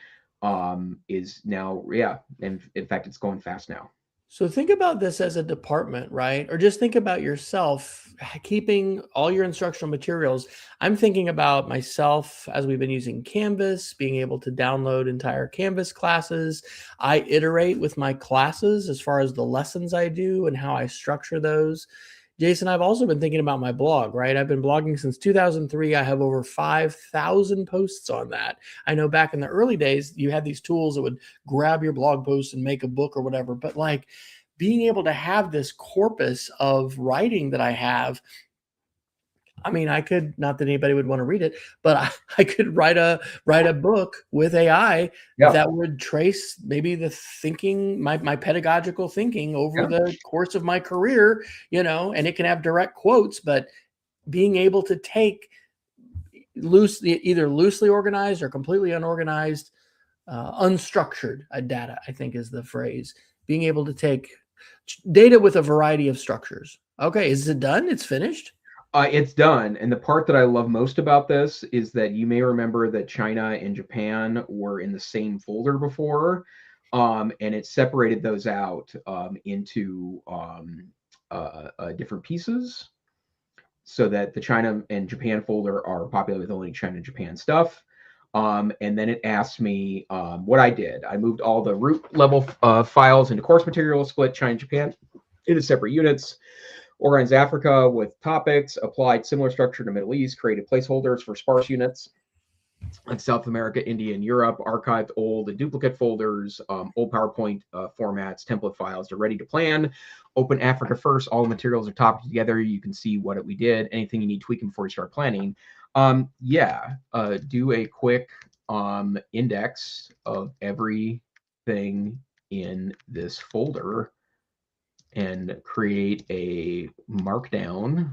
is now, and in fact it's going fast now. So think about this as a department, right? Or just think about yourself keeping all your instructional materials. I'm thinking about myself as we've been using Canvas, being able to download entire Canvas classes. I iterate with my classes as far as the lessons I do and how I structure those. Jason, I've also been thinking about my blog, right? I've been blogging since 2003. I have over 5,000 posts on that. I know back in the early days, you had these tools that would grab your blog posts and make a book or whatever. But like being able to have this corpus of writing that I have, I mean, I could, not that anybody would want to read it, but I could write a book with AI that would trace maybe the thinking, my pedagogical thinking over the course of my career, and it can have direct quotes, but being able to take either loosely organized or completely unorganized, unstructured data, I think is the phrase, being able to take data with a variety of structures. Okay. Is it done? It's finished? It's done. And the part that I love most about this is that you may remember that China and Japan were in the same folder before, and it separated those out into different pieces so that the China and Japan folder are populated with only China and Japan stuff. And then it asked me what I did. I moved all the root level files into course materials, split China and Japan into separate units, organized Africa with topics, applied similar structure to Middle East, created placeholders for sparse units like South America, India, and Europe, archived old and duplicate folders, old PowerPoint formats, template files are ready to plan. Open Africa first. All the materials are topped together. You can see what we did. Anything you need tweaking before you start planning. Do a quick index of everything in this folder and create a markdown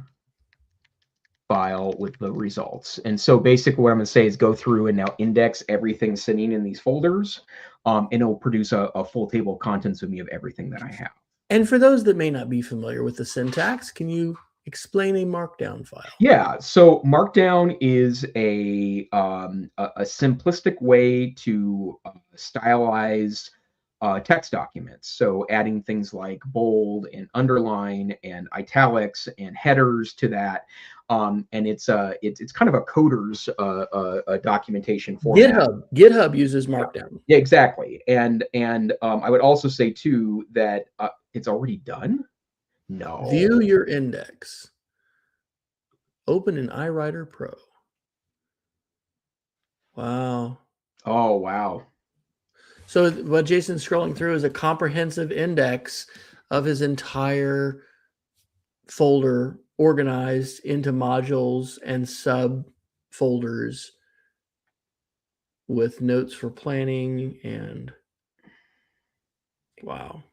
file with the results. And so basically what I'm going to say is go through and now index everything sitting in these folders, and it'll produce a full table of contents with me of everything that I have. And for those that may not be familiar with the syntax, can you explain a markdown file? Yeah, so markdown is a simplistic way to stylize text documents. So adding things like bold and underline and italics and headers to that. And it's kind of a coder's documentation format. GitHub uses Markdown. Yeah, exactly. And I would also say too that it's already done. No. View your index. Open in iWriter Pro. Wow. Oh, wow. So what Jason's scrolling through is a comprehensive index of his entire folder organized into modules and subfolders with notes for planning and wow.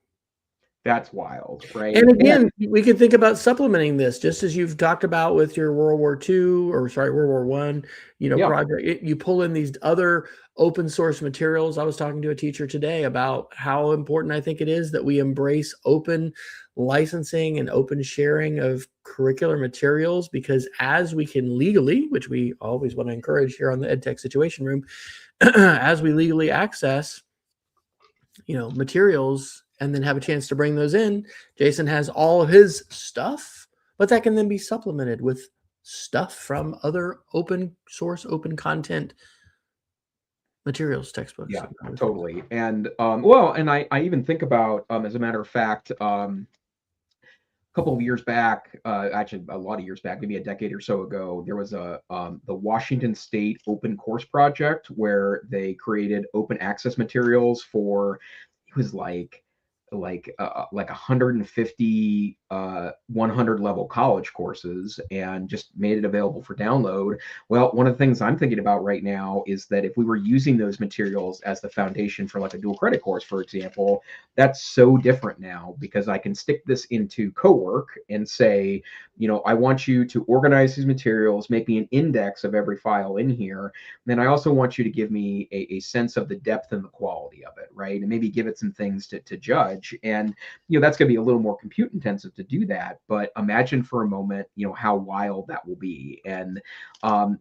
That's wild, right? And again, we could think about supplementing this, just as you've talked about with your World War I, project. You pull in these other open source materials. I was talking to a teacher today about how important I think it is that we embrace open licensing and open sharing of curricular materials, because as we can legally, which we always want to encourage here on the EdTech Situation Room, as we legally access, materials and then have a chance to bring those in, Jason has all of his stuff, but that can then be supplemented with stuff from other open source, open content materials, textbooks. Yeah, totally. And and I even think about, as a matter of fact, couple of years back, actually a lot of years back, maybe a decade or so ago, there was the Washington State Open Course Project where they created open access materials for, it was like 150 100 level college courses, and just made it available for download. Well, one of the things I'm thinking about right now is that if we were using those materials as the foundation for like a dual credit course, for example, that's so different now, because I can stick this into Cowork and say, I want you to organize these materials, make me an index of every file in here. Then I also want you to give me a sense of the depth and the quality of it, right? And maybe give it some things to judge. And, that's going to be a little more compute intensive to do that. But imagine for a moment, how wild that will be. And, I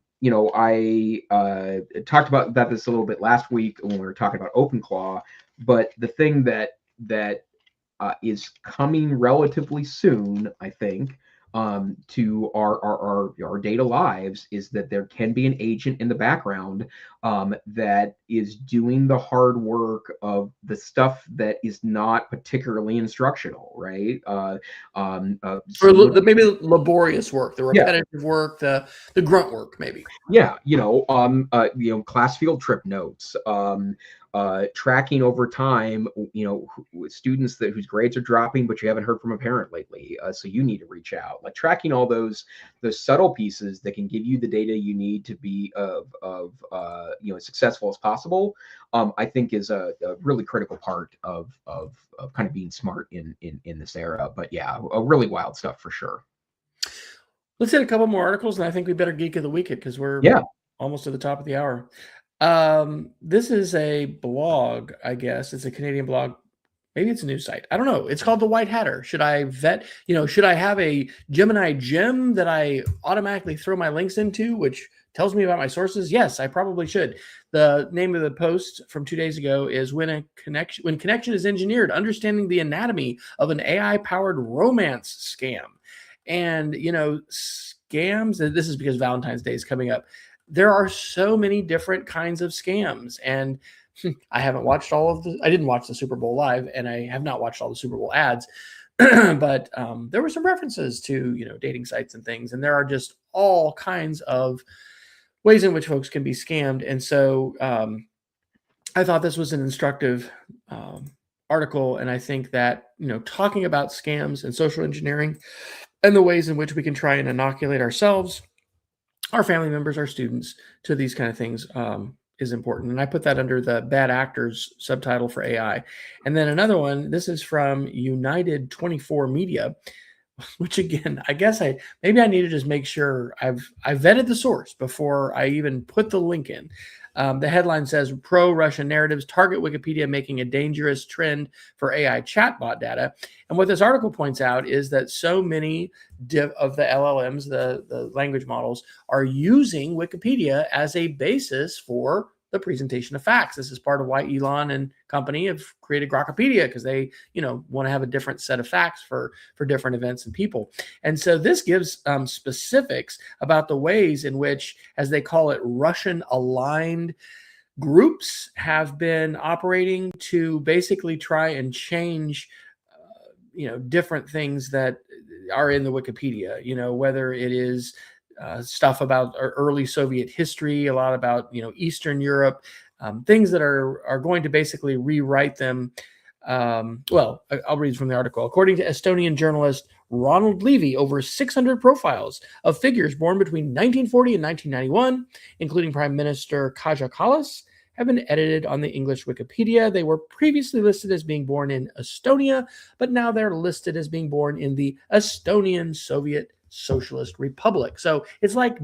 talked about this a little bit last week when we were talking about OpenClaw, but the thing that is coming relatively soon, I think, to our data lives, is that there can be an agent in the background that is doing the hard work of the stuff that is not particularly instructional, right? Or maybe laborious work, the repetitive work, the grunt work, maybe. Yeah, class field trip notes, tracking over time, students whose grades are dropping, but you haven't heard from a parent lately, so you need to reach out. Like tracking all those subtle pieces that can give you the data you need to be as successful as possible. I think is a really critical part of kind of being smart in this era. But yeah, a really wild stuff for sure. Let's hit a couple more articles, and I think we better geek of the week it, because we're almost at the top of the hour. This is a blog, I guess. It's a Canadian blog. Maybe it's a news site. I don't know. It's called The White Hatter. Should I should I have a Gemini gem that I automatically throw my links into, which tells me about my sources? Yes, I probably should. The name of the post from 2 days ago is when connection is engineered, understanding the anatomy of an AI-powered romance scam. And, scams, and this is because Valentine's Day is coming up. There are so many different kinds of scams. And I haven't watched I didn't watch the Super Bowl live, and I have not watched all the Super Bowl ads. But there were some references to, dating sites and things. And there are just all kinds of ways in which folks can be scammed. And so I thought this was an instructive article. And I think that, talking about scams and social engineering and the ways in which we can try and inoculate ourselves, our family members, our students to these kind of things is important. And I put that under the bad actors subtitle for AI. And then another one, this is from United 24 Media, which again, I guess maybe I need to just make sure I vetted the source before I even put the link in. The headline says, pro-Russian narratives target Wikipedia, making a dangerous trend for AI chatbot data. And what this article points out is that so many of the LLMs, the language models, are using Wikipedia as a basis for the presentation of facts. This is part of why Elon and company have created Grokpedia, because they, want to have a different set of facts for different events and people. And so this gives specifics about the ways in which, as they call it, Russian-aligned groups have been operating to basically try and change, different things that are in the Wikipedia, whether it is stuff about early Soviet history, a lot about, Eastern Europe, things that are going to basically rewrite them. Well, I'll read from the article. According to Estonian journalist Ronald Levy, over 600 profiles of figures born between 1940 and 1991, including Prime Minister Kaja Kallas, have been edited on the English Wikipedia. They were previously listed as being born in Estonia, but now they're listed as being born in the Estonian Soviet Socialist Republic. So it's not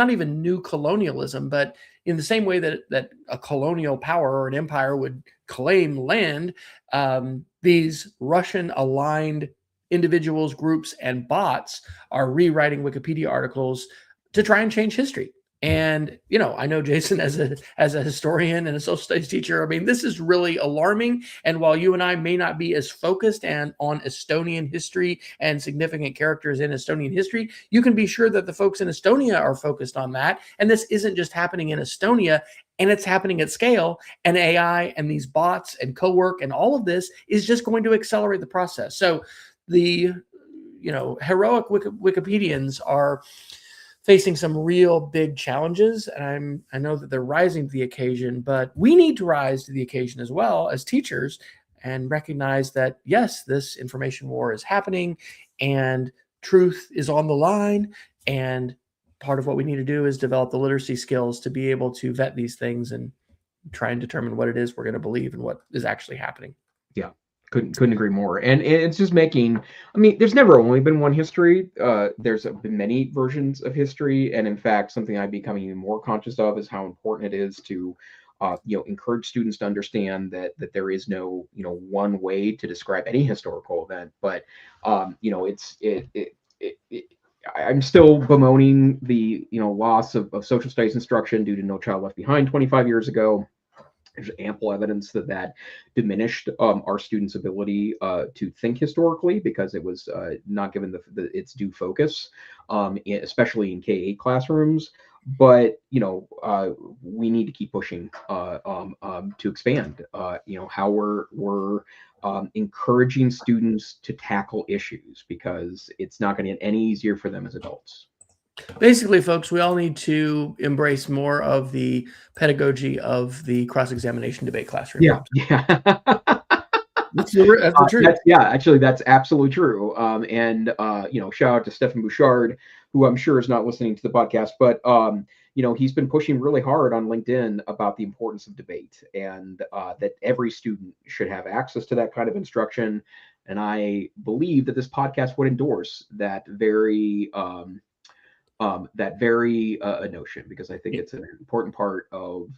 even new colonialism, but in the same way that a colonial power or an empire would claim land, these Russian-aligned individuals, groups, and bots are rewriting Wikipedia articles to try and change history. And, I know Jason, as a historian and a social studies teacher, this is really alarming. And while you and I may not be as focused on Estonian history and significant characters in Estonian history, you can be sure that the folks in Estonia are focused on that. And this isn't just happening in Estonia, and it's happening at scale. And AI and these bots and Cowork and all of this is just going to accelerate the process. So the heroic Wikipedians are facing some real big challenges, and I know that they're rising to the occasion, but we need to rise to the occasion as well as teachers and recognize that, yes, this information war is happening and truth is on the line. And part of what we need to do is develop the literacy skills to be able to vet these things and try and determine what it is we're going to believe and what is actually happening. Yeah. Couldn't agree more. And it's just making, I mean, there's never only been one history. There's been many versions of history. And in fact, something I'm becoming even more conscious of is how important it is to, encourage students to understand that there is no, one way to describe any historical event. But, I'm still bemoaning the, loss of social studies instruction due to No Child Left Behind 25 years ago. There's ample evidence that diminished our students' ability to think historically because it was not given its due focus, especially in K-8 classrooms. But we need to keep pushing to expand. How we're encouraging students to tackle issues because it's not going to get any easier for them as adults. Basically, folks, we all need to embrace more of the pedagogy of the cross-examination debate classroom. Yeah. That's the truth. Actually, that's absolutely true. Shout out to Stephen Bouchard, who I'm sure is not listening to the podcast, but he's been pushing really hard on LinkedIn about the importance of debate and that every student should have access to that kind of instruction. And I believe that this podcast would endorse that very notion because I think it's an important part of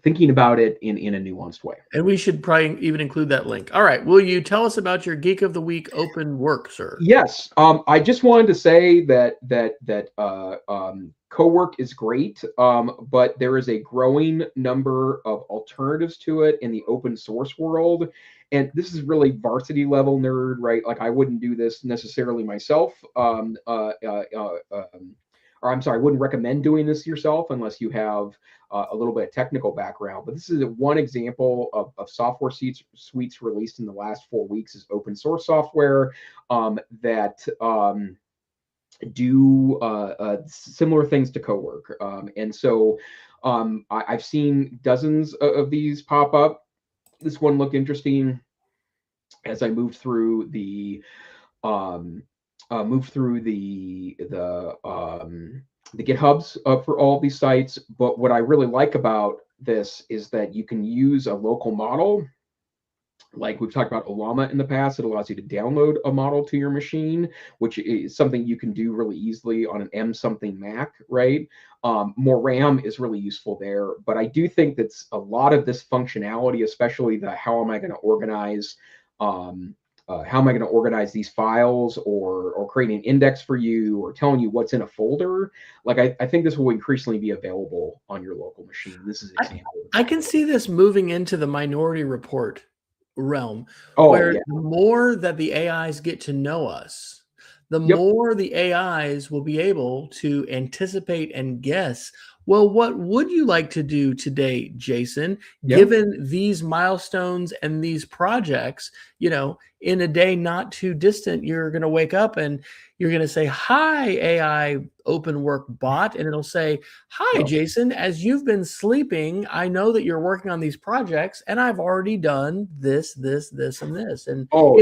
thinking about it in a nuanced way. And we should probably even include that link. All right. Will you tell us about your Geek of the Week open work, sir? Yes. I just wanted to say that co-work is great, but there is a growing number of alternatives to it in the open source world. And this is really varsity level nerd, right? Like I wouldn't do this necessarily myself. Or I'm sorry, I wouldn't recommend doing this yourself unless you have a little bit of technical background. But this is one example of software suites released in the last 4 weeks is open source software that do similar things to co-work. And so I've seen dozens of these pop up. This one looked interesting as I moved through the GitHubs for all of these sites. But what I really like about this is that you can use a local model. Like we've talked about Olama in the past, it allows you to download a model to your machine, which is something you can do really easily on an M something Mac, right? More RAM is really useful there. But I do think that's a lot of this functionality, especially the how am I going to organize these files or creating an index for you or telling you what's in a folder. Like I think this will increasingly be available on your local machine. This is an example. I can see this moving into the Minority Report realm where the more that the AIs get to know us, the more the AIs will be able to anticipate and guess, well, what would you like to do today, Jason, given these milestones and these projects? In a day not too distant, you're going to wake up and you're going to say, hi, AI open work bot. And it'll say, hi, Jason, as you've been sleeping, I know that you're working on these projects and I've already done this, and this. And now,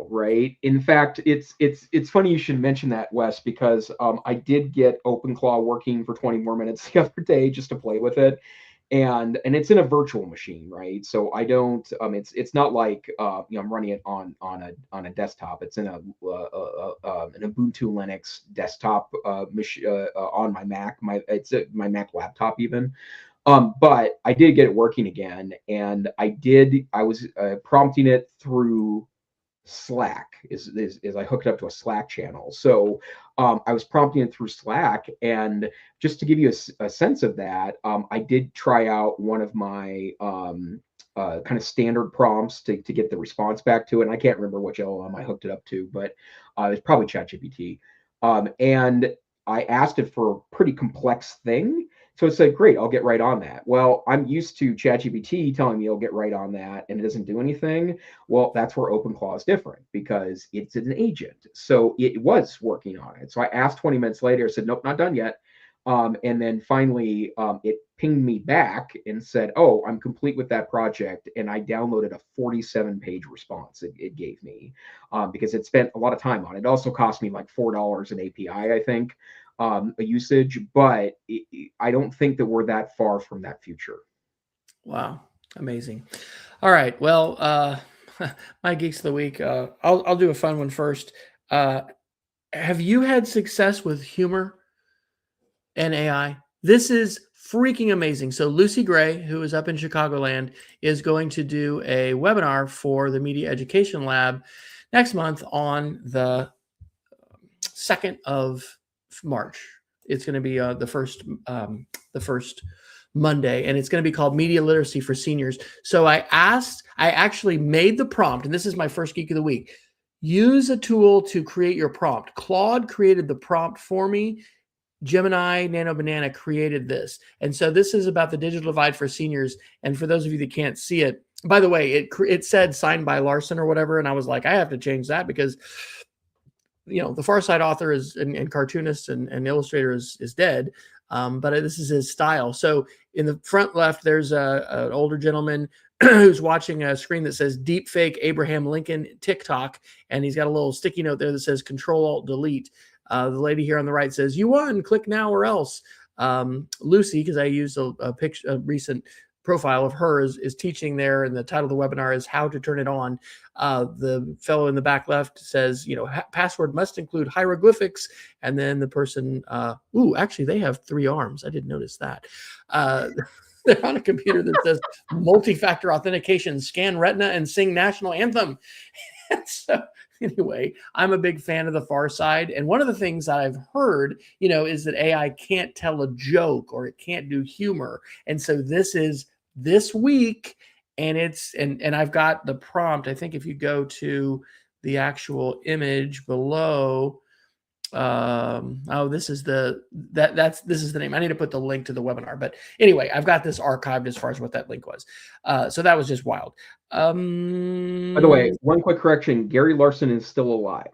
right? In fact, it's funny you should mention that, Wes, because I did get OpenClaw working for 20 more minutes the other day just to play with it. And it's in a virtual machine, right? So I don't. It's not like I'm running it on a desktop. It's in an Ubuntu Linux desktop machine on my Mac. It's my Mac laptop even. But I did get it working again, and I was prompting it through Slack. Is I hooked it up to a Slack channel. So I was prompting it through Slack, and just to give you a sense of that, I did try out one of my kind of standard prompts to get the response back to it. And I can't remember which LLM I hooked it up to, but it's probably ChatGPT. And I asked it for a pretty complex thing, So it said, great, I'll get right on that. Well, I'm used to ChatGPT telling me I'll get right on that and it doesn't do anything. Well, that's where OpenClaw is different because it's an agent. So it was working on it. So I asked 20 minutes later, said, nope, not done yet. And then finally, it pinged me back and said, oh, I'm complete with that project. And I downloaded a 47-page response it gave me because it spent a lot of time on it. It also cost me like $4 an API, I think, a usage, but I don't think that we're that far from that future. Wow. Amazing. All right. Well, my Geeks of the Week, I'll do a fun one first. Have you had success with humor and AI? This is freaking amazing. So Lucy Gray, who is up in Chicagoland, is going to do a webinar for the Media Education Lab next month on the 2nd of March. It's going to be the first Monday, and it's going to be called Media Literacy for Seniors. So I actually made the prompt, and this is my first Geek of the Week. Use a tool to create your prompt. Claude created the prompt for me. Gemini Nano Banana created this. And so this is about the digital divide for seniors. And for those of you that can't see it, by the way, it said signed by Larson or whatever. And I was like, I have to change that because, the Far Side author is and cartoonist and illustrator is dead. But this is his style. So in the front left, there's an older gentleman who's watching a screen that says deep fake Abraham Lincoln TikTok. And he's got a little sticky note there that says Control-Alt-Delete. The lady here on the right says, you won, click now or else. Lucy, because I used a recent profile of her, is teaching there, and the title of the webinar is How to Turn It On. The fellow in the back left says, password must include hieroglyphics. And then the person, actually, they have 3 arms. I didn't notice that. They're on a computer that says multi-factor authentication, scan retina, and sing national anthem. And so anyway, I'm a big fan of the Far Side. And one of the things that I've heard, is that AI can't tell a joke or it can't do humor. And so this is this week, and and I've got the prompt. I think if you go to the actual image below, this is the name. I need to put the link to the webinar, but anyway, I've got this archived as far as what that link was. So that was just wild. By the way, one quick correction: Gary Larson is still alive.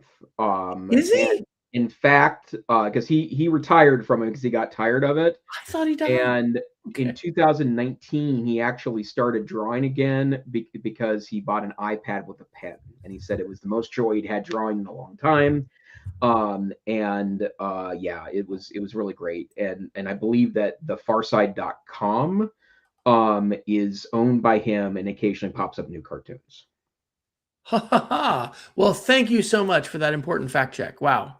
Is he? In fact, because he retired from it because he got tired of it. I thought he died. And in 2019, he actually started drawing again because he bought an iPad with a pen, and he said it was the most joy he'd had drawing in a long time. It was really great, and I believe that the farside.com is owned by him and occasionally pops up new cartoons. Well, thank you so much for that important fact check. Wow.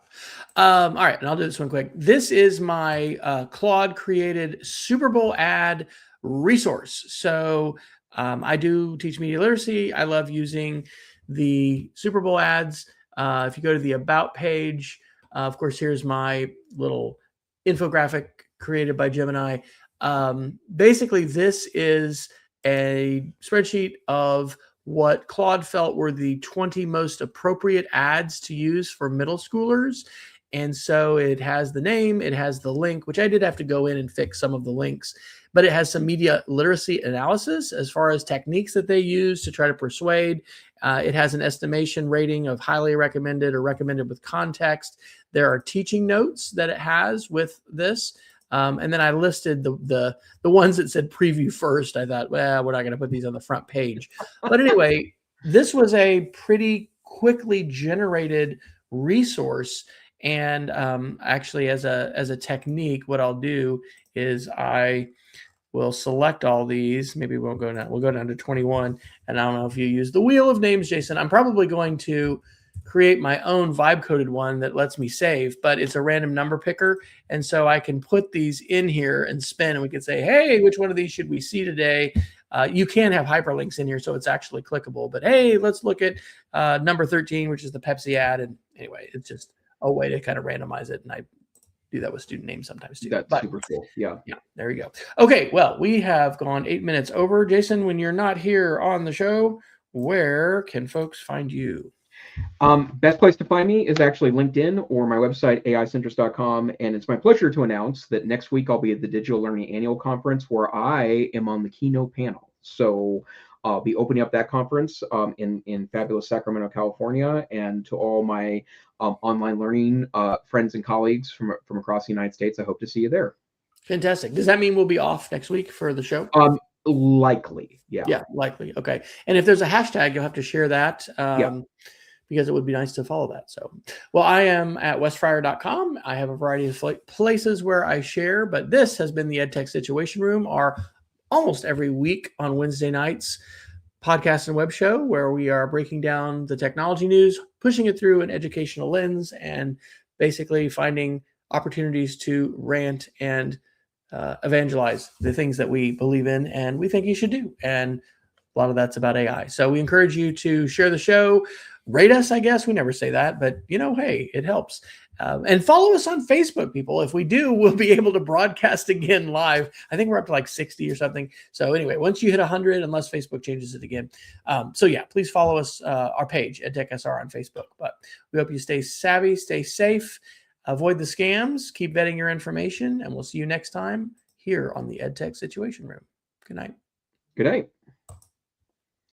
All right, and I'll do this one quick. This is my Claude created Super Bowl ad resource. So I do teach media literacy. I love using the Super Bowl ads. If you go to the About page, of course, here's my little infographic created by Gemini. Basically, this is a spreadsheet of what Claude felt were the 20 most appropriate ads to use for middle schoolers. And so it has the name, it has the link, which I did have to go in and fix some of the links, but it has some media literacy analysis as far as techniques that they use to try to persuade. It has an estimation rating of highly recommended or recommended with context. There are teaching notes that it has with this. And then I listed the ones that said preview first. I thought, well, we're not going to put these on the front page. But anyway, this was a pretty quickly generated resource. And actually, as a technique, what I'll do is I will select all these. Maybe we'll go down to 21. And I don't know if you use the wheel of names, Jason. I'm probably going to create my own vibe coded one that lets me save, but it's a random number picker. And so I can put these in here and spin, and we can say, hey, which one of these should we see today? You can have hyperlinks in here, so it's actually clickable. But hey, let's look at number 13, which is the Pepsi ad. And anyway, it's just a way to kind of randomize it. And I do that with student names sometimes too. That's super cool. Yeah. There you go. Okay, well, we have gone 8 minutes over. Jason, when you're not here on the show, where can folks find you? Best place to find me is actually LinkedIn or my website, aicentrist.com. And it's my pleasure to announce that next week I'll be at the Digital Learning Annual Conference where I am on the keynote panel. So I'll be opening up that conference in fabulous Sacramento, California. And to all my online learning friends and colleagues from across the United States, I hope to see you there. Fantastic. Does that mean we'll be off next week for the show? Likely, yeah. Yeah, likely. Okay. And if there's a hashtag, you'll have to share that. Because it would be nice to follow that. So, well, I am at westfryer.com. I have a variety of places where I share, but this has been the EdTech Situation Room, our almost every week on Wednesday nights podcast and web show where we are breaking down the technology news, pushing it through an educational lens, and basically finding opportunities to rant and evangelize the things that we believe in and we think you should do. And a lot of that's about AI. So we encourage you to share the show, rate us, I guess. We never say that, but hey, it helps. And follow us on Facebook, people. If we do, we'll be able to broadcast again live. I think we're up to like 60 or something. So anyway, once you hit 100, unless Facebook changes it again. So yeah, please follow us, our page, EdTech SR on Facebook. But we hope you stay savvy, stay safe, avoid the scams, keep vetting your information, and we'll see you next time here on the EdTech Situation Room. Good night. Good night.